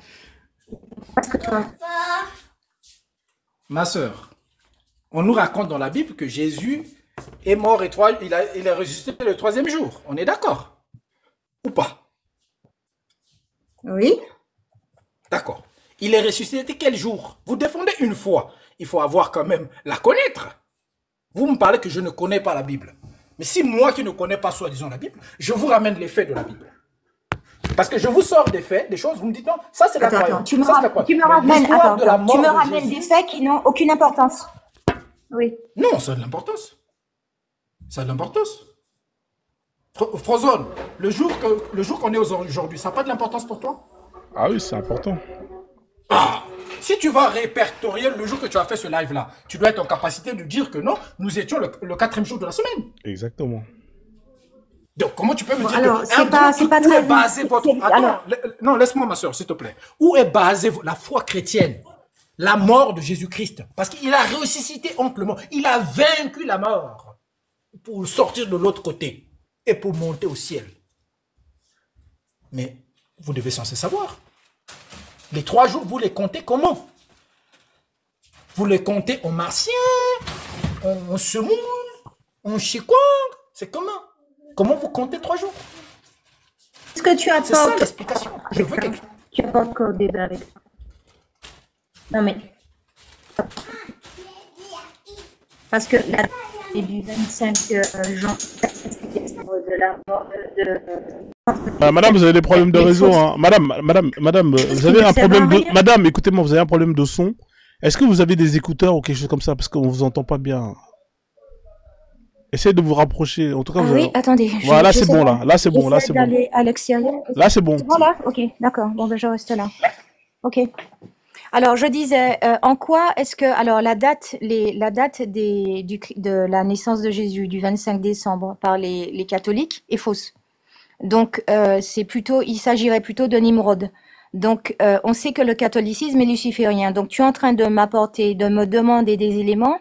Parce que toi. Ma soeur, on nous raconte dans la Bible que Jésus est mort et il est ressuscité le 3e jour. On est d'accord? Ou pas? Oui. D'accord. Il est ressuscité quel jour? Vous défendez une foi. Il faut avoir quand même la connaître. Vous me parlez que je ne connais pas la Bible. Mais si moi qui ne connais pas soi-disant la Bible, je vous ramène les faits de la Bible. Parce que je vous sors des faits, des choses, vous me dites non, ça c'est la croyance. Tu me ramènes des faits qui n'ont aucune importance. Oui. Non, ça a de l'importance. Ça a de l'importance. Frozone, le jour qu'on est aujourd'hui, ça n'a pas de l'importance pour toi? Ah oui, c'est important. Ah, si tu vas répertorier le jour que tu as fait ce live-là, tu dois être en capacité de dire que non, nous étions le 4e jour de la semaine. Exactement. Donc, comment tu peux me dire alors, que... c'est pas où est basé votre... Attends, non, laisse-moi ma soeur, s'il te plaît. Où est basée la foi chrétienne? La mort de Jésus-Christ. Parce qu'il a ressuscité amplement. Il a vaincu la mort pour sortir de l'autre côté et pour monter au ciel. Mais vous devez censé savoir. Les 3 jours, vous les comptez comment? Vous les comptez en martien, en semoule, en chikwang? C'est comment? Comment vous comptez 3 jours? Est-ce que tu apportes... C'est ça l'explication. Je veux quelque chose. Tu apportes quoi au débat avec ça? Non mais... Parce que la date du 25 janvier de la mort de... Madame, vous avez des problèmes de réseau, hein. Madame, vous avez un problème de... Madame, écoutez-moi, vous avez un problème de son. Est-ce que vous avez des écouteurs ou quelque chose comme ça? Parce qu'on vous entend pas bien. Essayez de vous rapprocher. En tout cas, oui, attendez. Voilà, c'est bon là. Là, c'est bon. Là, c'est bon. D'aller à l'extérieur. Là, c'est bon. Voilà, ok, d'accord. Bon, ben, je reste là. Ok. Alors, je disais, en quoi est-ce que, alors, la date de la naissance de Jésus, du 25 décembre, par les catholiques, est fausse. Donc, il s'agirait plutôt de Nimrod. Donc, on sait que le catholicisme est luciférien. Donc, tu es en train de me demander des éléments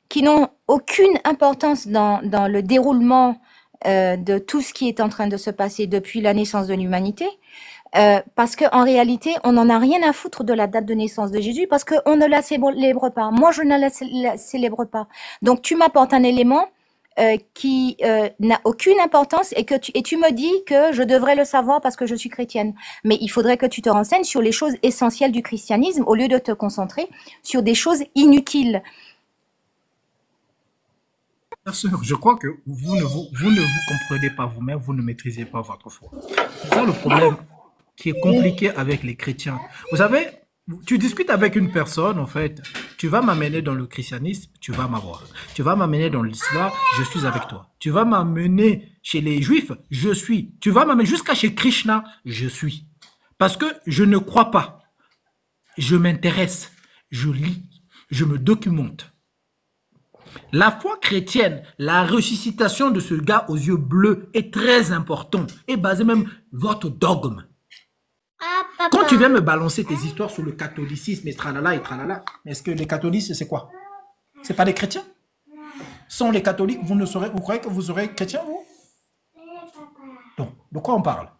qui n'ont aucune importance dans le déroulement de tout ce qui est en train de se passer depuis la naissance de l'humanité. Parce qu'en réalité, on n'en a rien à foutre de la date de naissance de Jésus parce qu'on ne la célèbre pas. Moi, je ne la célèbre pas. Donc, tu m'apportes un élément qui n'a aucune importance et tu me dis que je devrais le savoir parce que je suis chrétienne. Mais il faudrait que tu te renseignes sur les choses essentielles du christianisme au lieu de te concentrer sur des choses inutiles. Sœur, je crois que vous ne vous comprenez pas vous-même, vous ne maîtrisez pas votre foi. C'est ça le problème qui est compliqué avec les chrétiens. Vous savez, tu discutes avec une personne, en fait, tu vas m'amener dans le christianisme, tu vas m'avoir. Tu vas m'amener dans l'islam, je suis avec toi. Tu vas m'amener chez les juifs, je suis. Tu vas m'amener jusqu'à chez Krishna, je suis. Parce que je ne crois pas. Je m'intéresse, je lis, je me documente. La foi chrétienne, la ressuscitation de ce gars aux yeux bleus est très important et basé même votre dogme. Quand tu viens me balancer tes histoires sur le catholicisme et tralala, est-ce que les catholiques, c'est quoi? C'est pas des chrétiens? Sans les catholiques, vous croyez que vous serez chrétien, vous? Donc, de quoi on parle?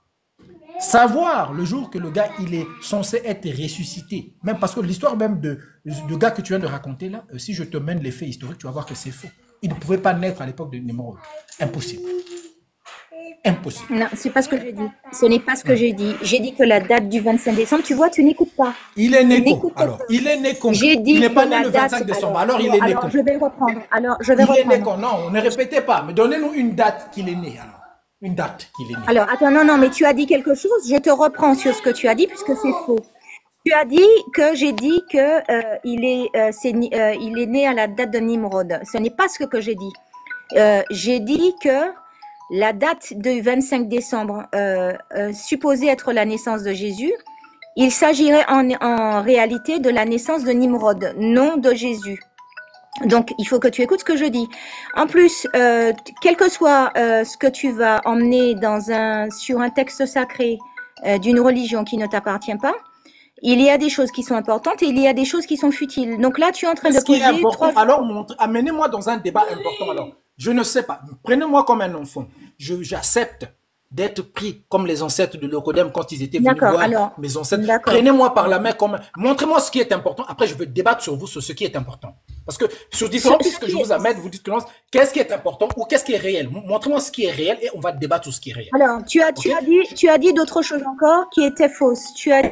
Savoir le jour que le gars, il est censé être ressuscité, même parce que l'histoire même de gars que tu viens de raconter là, si je te mène les faits historiques, tu vas voir que c'est faux. Il ne pouvait pas naître à l'époque de Nimrod. Impossible. Impossible. Non, c'est pas ce que j'ai dit. Ce n'est pas ce que j'ai dit. J'ai dit que la date du 25 décembre, tu vois, tu n'écoutes pas. Il est né con. Alors, il est né con. Il n'est pas né le 25 décembre. Alors, il est né con. Je vais reprendre. Il est né con. Non, ne répétez pas. Mais donnez-nous une date qu'il est né. Alors. Une date qu'il est né. Alors, attends, non, mais tu as dit quelque chose. Je te reprends sur ce que tu as dit puisque c'est faux. Tu as dit que j'ai dit que il est né à la date de Nimrod. Ce n'est pas ce que j'ai dit. J'ai dit que la date du 25 décembre, supposée être la naissance de Jésus, il s'agirait en réalité de la naissance de Nimrod, non de Jésus. Donc, il faut que tu écoutes ce que je dis. En plus, quel que soit ce que tu vas emmener sur un texte sacré d'une religion qui ne t'appartient pas, il y a des choses qui sont importantes et il y a des choses qui sont futiles. Donc là, tu es en train de poser Alors, amenez-moi dans un débat important. Alors, je ne sais pas. Prenez-moi comme un enfant. J'accepte d'être pris comme les ancêtres de l'Eurodème quand ils étaient venus voir mes ancêtres. Prenez-moi par la main comme... Montrez-moi ce qui est important. Après, je veux débattre sur vous sur ce qui est important. Parce que sur différentes pistes que je vous amène, vous dites que qu'est-ce qui est important ou qu'est-ce qui est réel. Montrez-moi ce qui est réel et on va débattre sur ce qui est réel. Alors, tu as dit d'autres choses encore qui étaient fausses. Tu as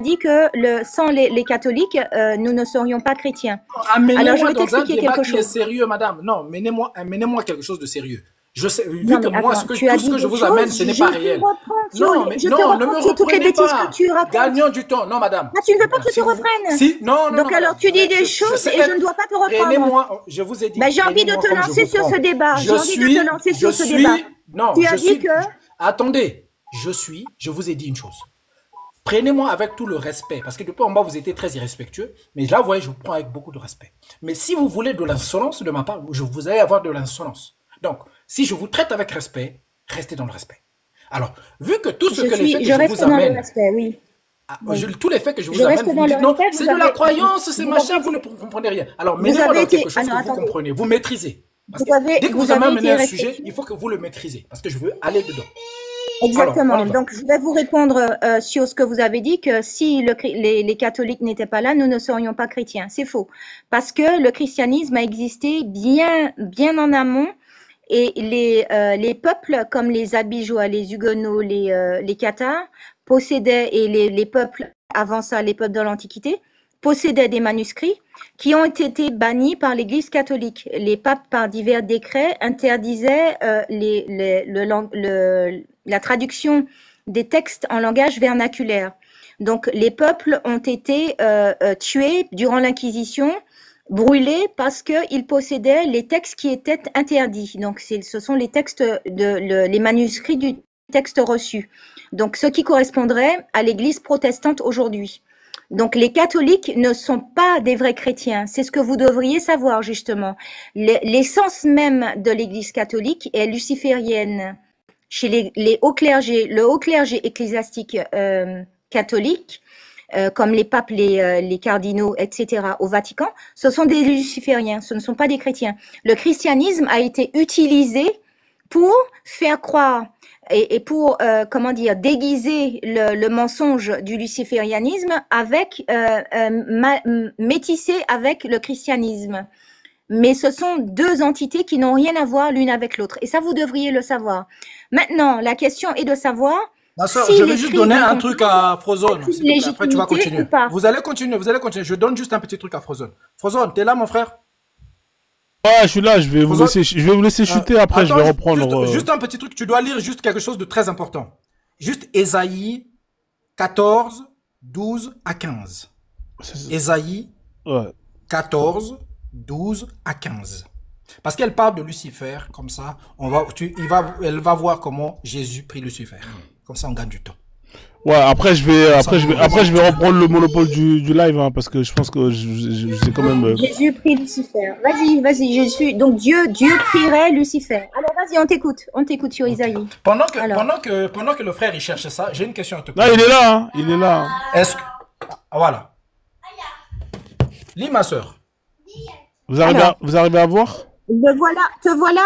dit que sans les catholiques, nous ne serions pas chrétiens. Alors, je vais t'expliquer quelque chose. Qui est sérieux, madame. Non, amenez-moi quelque chose de sérieux. Je sais, vu que moi, tout ce que je vous amène, ce n'est pas réel. Non, mais non, ne me reprenez pas. Gagnons du temps. Non, madame. Ah, tu ne veux pas que je te reprenne? Si, non. Donc alors, tu dis des choses et je ne dois pas te reprendre. Prenez-moi, je vous ai dit. J'ai envie de te lancer sur ce débat. J'ai envie de te lancer sur ce débat. Non, tu as dit que... Attendez, je vous ai dit une chose. Prenez-moi avec tout le respect, parce que depuis en bas, vous étiez très irrespectueux, mais là, vous voyez, je vous prends avec beaucoup de respect. Mais si vous voulez de l'insolence de ma part, vous allez avoir de l'insolence. Donc, si je vous traite avec respect, restez dans le respect. Alors, vu que tout ce que les faits que je vous amène... Oui. Tous les faits que je vous amène, vous me dites non, c'est de la croyance, c'est machin, vous ne comprenez rien. Alors, mettez-moi dans quelque chose que vous comprenez, vous maîtrisez. Parce que dès que vous avez amené un sujet, il faut que vous le maîtrisez, parce que je veux aller dedans. Exactement. Alors, donc, je vais vous répondre sur ce que vous avez dit, que si les catholiques n'étaient pas là, nous ne serions pas chrétiens. C'est faux. Parce que le christianisme a existé bien en amont. Et les peuples comme les Abijois, les Huguenots, les Cathares possédaient, et les peuples avant ça, les peuples de l'Antiquité, possédaient des manuscrits qui ont été bannis par l'Église catholique. Les papes, par divers décrets, interdisaient la traduction des textes en langage vernaculaire. Donc, les peuples ont été tués durant l'Inquisition, brûlés parce qu'ils possédaient les textes qui étaient interdits. Donc, ce sont les textes, les manuscrits du texte reçu. Donc, ce qui correspondrait à l'Église protestante aujourd'hui. Donc, les catholiques ne sont pas des vrais chrétiens. C'est ce que vous devriez savoir, justement. L'essence même de l'Église catholique est luciférienne. Chez les hauts clergés, le haut clergé ecclésiastique catholique, comme les papes, les cardinaux, etc., au Vatican, ce sont des lucifériens, ce ne sont pas des chrétiens. Le christianisme a été utilisé pour faire croire et pour, déguiser le mensonge du luciférianisme avec, métissé avec le christianisme. Mais ce sont deux entités qui n'ont rien à voir l'une avec l'autre. Et ça, vous devriez le savoir. Maintenant, la question est de savoir... Ma soeur, je vais juste donner un truc à Frozone. Après, tu vas continuer. Vous allez continuer. Je donne juste un petit truc à Frozone. Frozone, t'es là, mon frère? Ouais, je suis là. Je vais vous laisser chuter. Après, attends, je vais reprendre. Juste un petit truc. Tu dois lire juste quelque chose de très important. Juste Ésaïe 14, 12 à 15. Ésaïe 14, 12 à 15. Parce qu'elle parle de Lucifer, comme ça, elle va voir comment Jésus prie Lucifer. Comme ça, on gagne du temps. Ouais, après je vais reprendre le monopole du live, hein, parce que je pense que je sais quand même. Jésus prie Lucifer. Vas-y, Jésus. Donc Dieu prierait Lucifer. Alors vas-y, on t'écoute sur Isaïe. Pendant que le frère il cherche ça, j'ai une question à te poser. Non, il est là, hein, il est là. Est-ce que voilà. Lis ma sœur. Vous arrivez à voir? Te voilà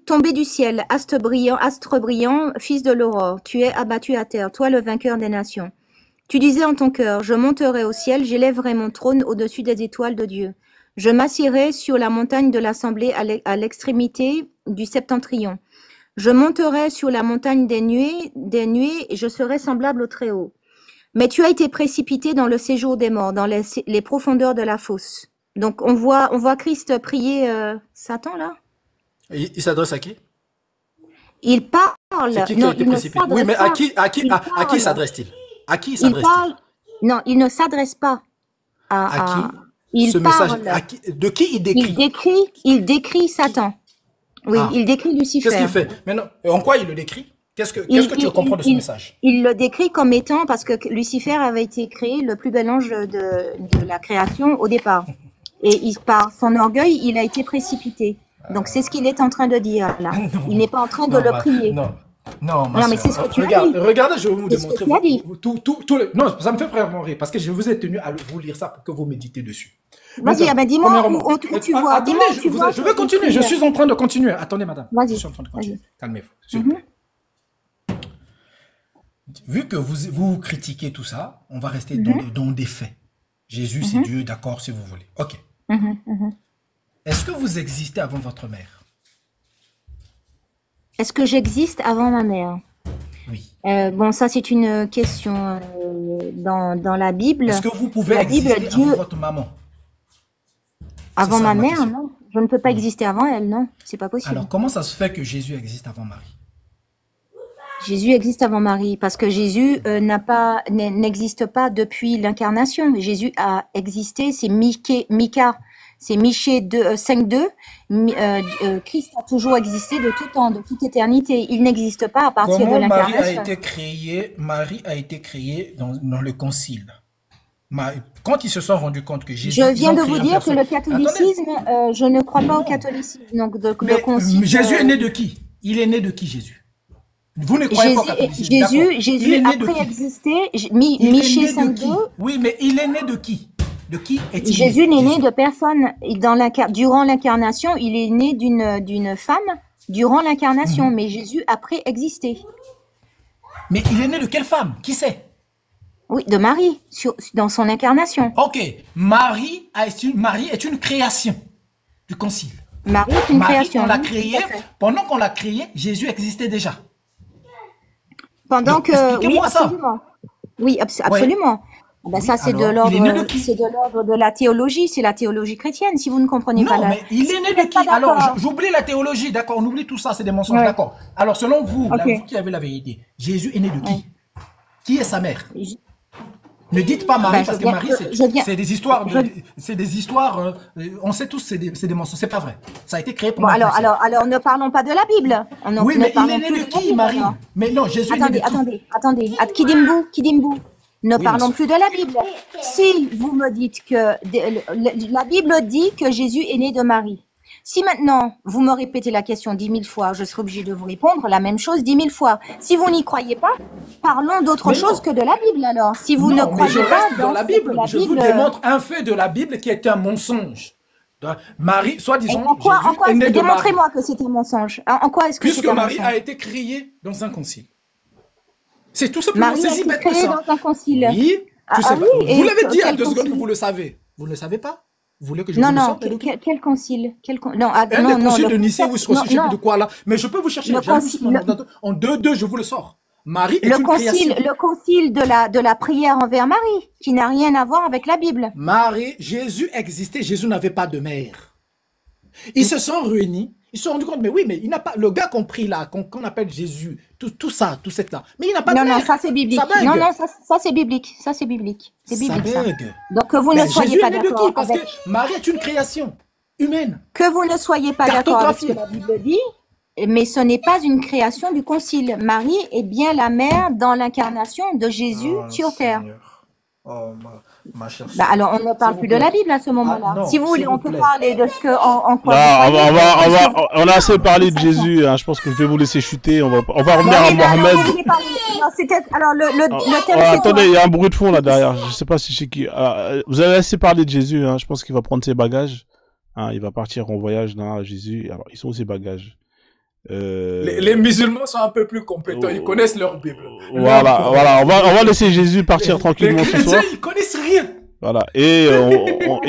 tombé du ciel, astre brillant, fils de l'aurore. Tu es abattu à terre, toi le vainqueur des nations. Tu disais en ton cœur, je monterai au ciel, j'élèverai mon trône au-dessus des étoiles de Dieu. Je m'assiérai sur la montagne de l'assemblée à l'extrémité du septentrion. Je monterai sur la montagne des nuées, et je serai semblable au Très-Haut. Mais tu as été précipité dans le séjour des morts, dans les profondeurs de la fosse. Donc, on voit Christ prier Satan, là. Il s'adresse à qui? Il parle. C'est qui a été précipité? Oui, mais à qui s'adresse-t-il? À qui s'adresse-t-il? Non, il ne s'adresse pas à qui? Il parle. De qui il décrit? Il décrit Satan. Oui, il décrit Lucifer. Qu'est-ce qu'il fait? Maintenant, en quoi il le décrit? Qu'est-ce que tu comprends de ce message? Il le décrit comme étant, parce que Lucifer avait été créé, le plus bel ange de la création au départ. Et par son orgueil, il a été précipité. Donc c'est ce qu'il est en train de dire là. Il n'est pas en train de le prier. Non, mais c'est ce que tu as dit. Regardez, je vais vous démontrer. Non, ça me fait vraiment rire parce que je vous ai tenu à vous lire ça pour que vous méditez dessus. Vas-y, dis-moi où tu vois. Attendez, je vais continuer. Je suis en train de continuer. Attendez, madame. Vas-y. Je suis en train de continuer. Calmez-vous, s'il vous plaît. Vu que vous critiquez tout ça, on va rester dans des faits. Jésus, c'est Dieu, d'accord, si vous voulez. Ok. Est-ce que vous existez avant votre mère? Est-ce que j'existe avant ma mère? Oui. Bon, ça c'est une question dans la Bible. Est-ce que vous pouvez exister avant votre maman? Avant ma mère, non. Je ne peux pas exister avant elle, non. C'est pas possible. Alors, comment ça se fait que Jésus existe avant Marie? Jésus existe avant Marie parce que Jésus n'existe pas depuis l'incarnation. Jésus a existé, c'est Micah, c'est Michée 5.2. Christ a toujours existé de tout temps, de toute éternité. Il n'existe pas à partir de l'incarnation. Marie a été créée dans le concile. Quand ils se sont rendus compte que Jésus... Je viens de vous dire que le catholicisme, je ne crois pas au catholicisme. Donc le concile, Jésus est né de qui? Il est né de qui, Jésus? Vous ne croyez pas au catholicisme. Jésus a préexisté, Michée 5.2. Oui, mais il est né de qui? De qui est-il? Jésus n'est né de personne. Durant l'incarnation, il est né d'une femme durant l'incarnation, mais Jésus a préexisté. Mais il est né de quelle femme? Qui c'est? Oui, de Marie, dans son incarnation. Ok, Marie est une création du concile. Marie est une création. On l'a créée, pendant qu'on l'a créée, Jésus existait déjà. Pendant que... Oui, absolument. Oui, absolument. Ouais. Ben ça, c'est de l'ordre de la théologie, c'est la théologie chrétienne, si vous ne comprenez pas. Non, mais il est né de qui? Alors, j'oublie la théologie, d'accord, on oublie tout ça, c'est des mensonges, d'accord. Alors, selon vous, vous qui avez la vérité, Jésus est né de qui? Qui est sa mère? Ne dites pas Marie, parce que Marie, c'est des histoires, on sait tous, c'est des mensonges, c'est pas vrai. Ça a été créé pour alors, ne parlons pas de la Bible. Oui, mais il est né de qui, Marie? Mais non, Jésus est né de qui? Attendez, Kidimbu. Ne parlons plus de la Bible. Si vous me dites que la Bible dit que Jésus est né de Marie, si maintenant vous me répétez la question 10 000 fois, je serai obligé de vous répondre la même chose 10 000 fois. Si vous n'y croyez pas, parlons d'autre chose que de la Bible alors. Si vous ne croyez pas dans la Bible, je vous démontre un fait de la Bible qui est un mensonge. Marie, soi-disant, Jésus est né de Marie. Démontrez-moi que c'est un mensonge. En quoi est-ce que c'est un mensonge? Puisque Marie a été créée dans un concile. C'est tout simplement Marie a été créée dans un concile. Oui, vous l'avez dit à 2 secondes que vous le savez. Vous ne le savez pas? Vous voulez que je vous le sorte? Quel concile? Non, des conciles de Nicée ou je sais plus de quoi là. Mais je peux vous chercher. En 2-2, je vous le sors. Marie est une création. Le concile de la prière envers Marie, qui n'a rien à voir avec la Bible. Jésus existait, Jésus n'avait pas de mère. Ils se sont réunis, ils se sont rendus compte, mais oui, mais il n'a pas, le gars qu'on prie là, qu'on appelle Jésus, tout ça, tout cette là, mais il n'a pas de mère. Non, ça c'est biblique. Non, ça c'est biblique. Ça c'est biblique. C'est biblique. Ça. Donc que vous ne soyez pas d'accord. Parce que Marie est une création humaine. Que vous ne soyez pas d'accord avec ce que la Bible dit. mais ce n'est pas une création du concile. Marie est bien la mère dans l'incarnation de Jésus sur terre. Oh, ma chère Bah alors, on ne parle plus de la Bible à ce moment-là. non, Si vous voulez, s'il on vous peut plaît. parler de ce que, en quoi Là, vous croyez. on a assez parlé de Jésus. Hein. Je pense que je vais vous laisser chuter. On va revenir à Oui, mais alors, Mohamed. vous voulez parler- alors, alors, le thème, c'est Attendez, quoi? il y a un bruit de fond là derrière. Je sais pas si c'est qui. Vous avez assez parlé de Jésus. Hein. Je pense qu'il va prendre ses bagages. Hein, il va partir en voyage là, Jésus. Alors, ils sont où ses bagages? Les musulmans sont un peu plus compétents, ils connaissent leur Bible. Voilà. On va laisser Jésus partir tranquillement Les ce chrétiens, soir. ils connaissent rien. Voilà. Et Vous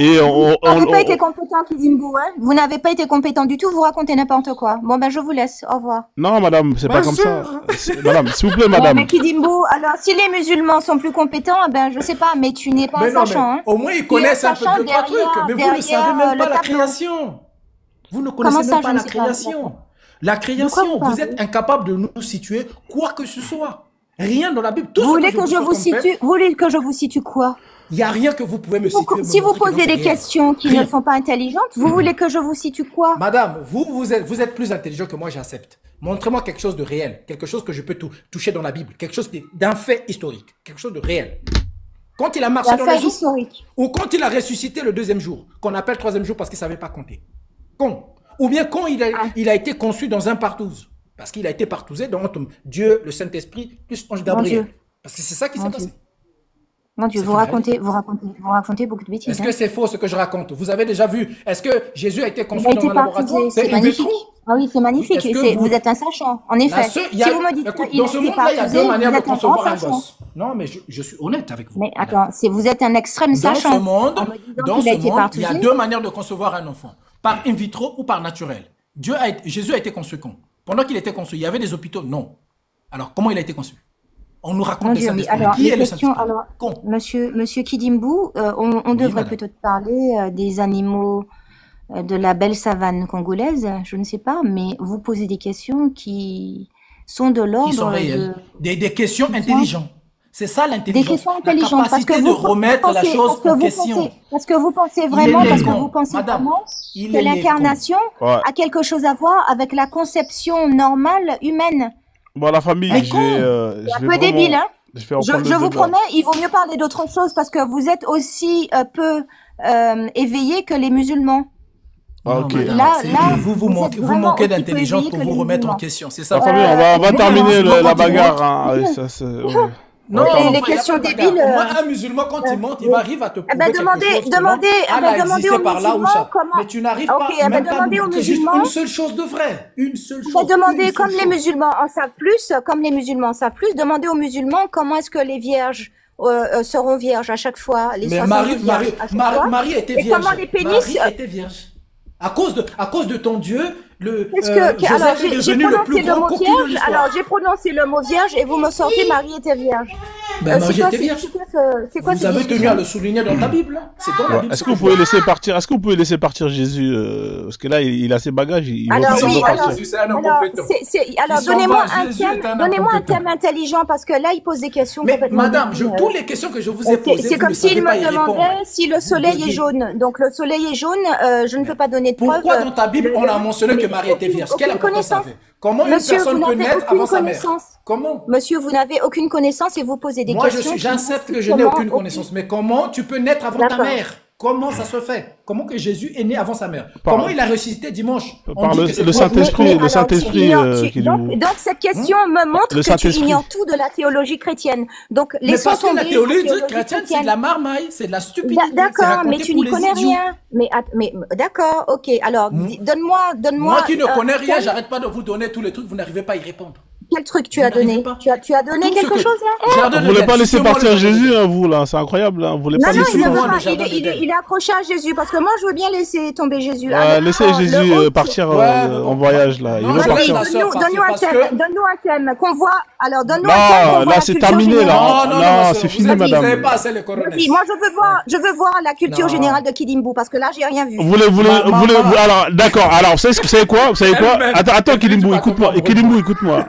n'avez pas été compétent, Kidimbo, hein? Vous n'avez pas été compétent du tout, vous racontez n'importe quoi. Bon, ben, je vous laisse. Au revoir. Non, madame, c'est pas Ma comme sœur. ça. Madame, s'il vous plaît, madame. Mais Kidimbo, alors, si les musulmans sont plus compétents, eh ben, je sais pas, mais tu n'es pas Mais un non, sachant, mais hein? au moins ils Tu es connaissent un peu sachant deux, trois trucs, mais vous ne savez même pas le la tableau. création. Vous ne Comment connaissez ça, même je pas ne la sais pas, création. La De quoi création, vous vous parlez? êtes incapable de nous situer quoi que ce soit. Rien dans la Bible. Tout Vous ce voulez que je vous situe, vous voulez que je vous situe quoi? il n'y a rien que vous pouvez me situer. Si me vous montrer que posez j'en sais des rien. questions qui Rien. ne sont pas intelligentes, vous voulez que je vous situe quoi? Madame, vous êtes plus intelligent que moi, j'accepte. Montrez-moi quelque chose de réel, quelque chose que je peux toucher dans la Bible, quelque chose d'un fait historique, quelque chose de réel. Quand il a marché Un dans fait les eaux, historique. ou quand il a ressuscité le deuxième jour, qu'on appelle troisième jour parce qu'il ne savait pas compter. Quand? Ou bien quand il a été conçu dans un partouze, parce qu'il a été partouzé dans Dieu, le Saint-Esprit, plus ange Gabriel. Dieu. Parce que c'est ça qui s'est Mon passé. Dieu. Mon Dieu, C'est vous une racontez beaucoup de bêtises. Est-ce hein. que c'est faux ce que je raconte? Vous avez déjà vu? Est-ce que Jésus a été Il conçu a dans été un partouzé, laboratoire? c'est in magnifique. vitro? Ah oui, c'est magnifique. Est-ce que Vous êtes un sachant, en La effet. seule- Si vous me dites écoute, qu'il dans a ce été monde-là, il y a partouzé, deux vous manières de êtes un grand concevoir un sachant. gosse. Non, mais je suis honnête avec vous. Mais attends, vous êtes un extrême Dans sachant. ce monde, En me disant qu'il a été il y a partouzé. deux manières de concevoir un enfant. Par in vitro ou par naturel. Jésus a été conçu quand? Pendant qu'il était conçu, il y avait des hôpitaux? Non. Alors, comment il a été conçu? On nous raconte Mon le Dieu, mais Saint-Esprit. alors, Qui les est le questions, Saint-Esprit? alors, Quand? Monsieur Kidimbo, on devrait madame. plutôt parler des animaux de la belle savane congolaise, je ne sais pas, mais vous posez des questions qui sont de Qui sont l'ordre réels. de... Des questions qui sont- intelligentes. C'est ça Des l'intelligence. questions La intelligentes, parce capacité que de vous remettre la pensez, chose en question. parce que vous pensez Il est vraiment, parce que con. vous pensez Madame, vraiment il que est l'incarnation Ouais. a quelque chose à voir avec la conception normale humaine. Bon, la famille, Mais je con. vais. C'est un peu débile, hein. Je vais reprendre Je le vous débat. promets, il vaut mieux parler d'autre chose parce que vous êtes aussi peu éveillés que les musulmans. Ah, ok. madame, Là- c'est là, que vous vous êtes vous vraiment manquez aussi peu d'intelligence éveillés pour que vous les remettre en musulmans. question. C'est ça. La famille, on va moi, terminer un musulman, la quand il bagarre. monte- Hein. Ça, c'est- ouais. Non, Les enfin, y a questions pas de bagarre. débiles, Moi, un musulman, quand il monte, il arrive à te prouver ben, quelque demandez- chose que demandez- l'autre, eh ben, Allah demandez existait aux par là ou musulmans ça. comment- Mais tu n'arrives Ok, pas, eh ben, même pas à demandez nous aux montrer juste musulmans- une seule chose de vrai. Une seule chose. Demandez, une seule comme les chose. musulmans en savent plus, comme les musulmans en savent plus, demandez aux musulmans comment est-ce que les vierges seront vierges à chaque fois, les Mais 72 vierges à chaque fois. Marie était Et vierge. comment les pénis, Marie était vierge. À cause de ton Dieu, Qu'est-ce Joseph que, alors, est j'ai devenu le prononcé plus le grand mot cocu de vierge, l'histoire. alors j'ai prononcé le mot vierge et vous me sortez Marie était vierge. Ben, Marie c'est quoi, était vierge. c'est quoi Vous cette avez tenu discussion à le souligner dans ta Bible. Hein. C'est dans la Ouais. Bible. Est-ce que vous pouvez laisser partir? Est-ce que vous pouvez laisser partir Jésus parce que là, il a ses bagages. Il Alors, refuse de oui, partir. alors, Jésus, c'est un homme alors, compétent. alors Qui s'en donnez-moi va, un Jésus est un thème, homme donnez-moi un compétent. thème intelligent parce que là il pose des questions Mais complètement madame, débiles. toutes les questions que je vous ai posées, C'est vous comme ne savez s'il pas y me répondre. demandait si le soleil est deviez- jaune. Donc le soleil est jaune, je ne peux pas donner de preuves. Pourquoi dans ta Bible on a mentionné que Marie était vierge? Quelle Aucune importance ça connaissance. fait? Comment une Monsieur, personne vous peut n'avez naître aucune avant sa mère? connaissance. Comment? Monsieur, vous n'avez aucune connaissance et vous posez des Moi, questions. j'accepte que je n'ai aucune connaissance. Mais comment tu peux naître avant ta D'accord. mère? Comment ça se fait? Comment que Jésus est né avant sa mère? Par- Comment il a ressuscité dimanche? On Par dit le- que c'est le toi. Saint-Esprit. Mais le alors, Saint-Esprit, tu ignores- qui donc, nous- donc cette question me montre Le que tu Saint-Esprit. ignores tout de la théologie chrétienne. Donc Mais laissons parce que la tomber théologie chrétienne, c'est de la marmaille, c'est de la stupidité. c'est D'accord, raconté mais tu pour n'y les connais idiots. rien. Mais d'accord, ok. Alors, donne-moi. Moi qui ne un connais rien, thème. j'arrête pas de vous donner tous les trucs, vous n'arrivez pas à y répondre. Quel truc tu Vous as donné n'arrivez pas. tu as donné Tout ce quelque que- chose là Jardin Vous de voulez Dède, pas laisser citez-moi partir le Jardin de Jésus, Dède. hein, vous, là. C'est incroyable, hein. Vous voulez pas Non, non, laisser il ne Citez-moi veut le pas. Jardin de Dède. Il est accroché à Jésus parce que moi je veux bien laisser tomber Jésus. Laissez Alors, Jésus le autre- partir Ouais, mais en bon. voyage, là. Il Non, veut je Vas-y, laisse partir. la sœur donne-nous un partir thème. parce que- Donne-nous un thème qu'on voit. Alors, donne-nous un thème. qu'on Non, voit là, la c'est culture terminé, générale. là. Non, Non, ma c'est sœur, fini, vous avez madame. pas assez les coronets. Vas-y, moi je veux voir la culture Non. générale de Kidimbo parce que là j'ai rien vu. Vous voulez, Maman. alors, d'accord. Alors, vous savez quoi? Vous savez quoi? Elle-même. Attends, Elle fait Kilimbo, du écoute-moi. bâton Kilimbo, écoute-moi.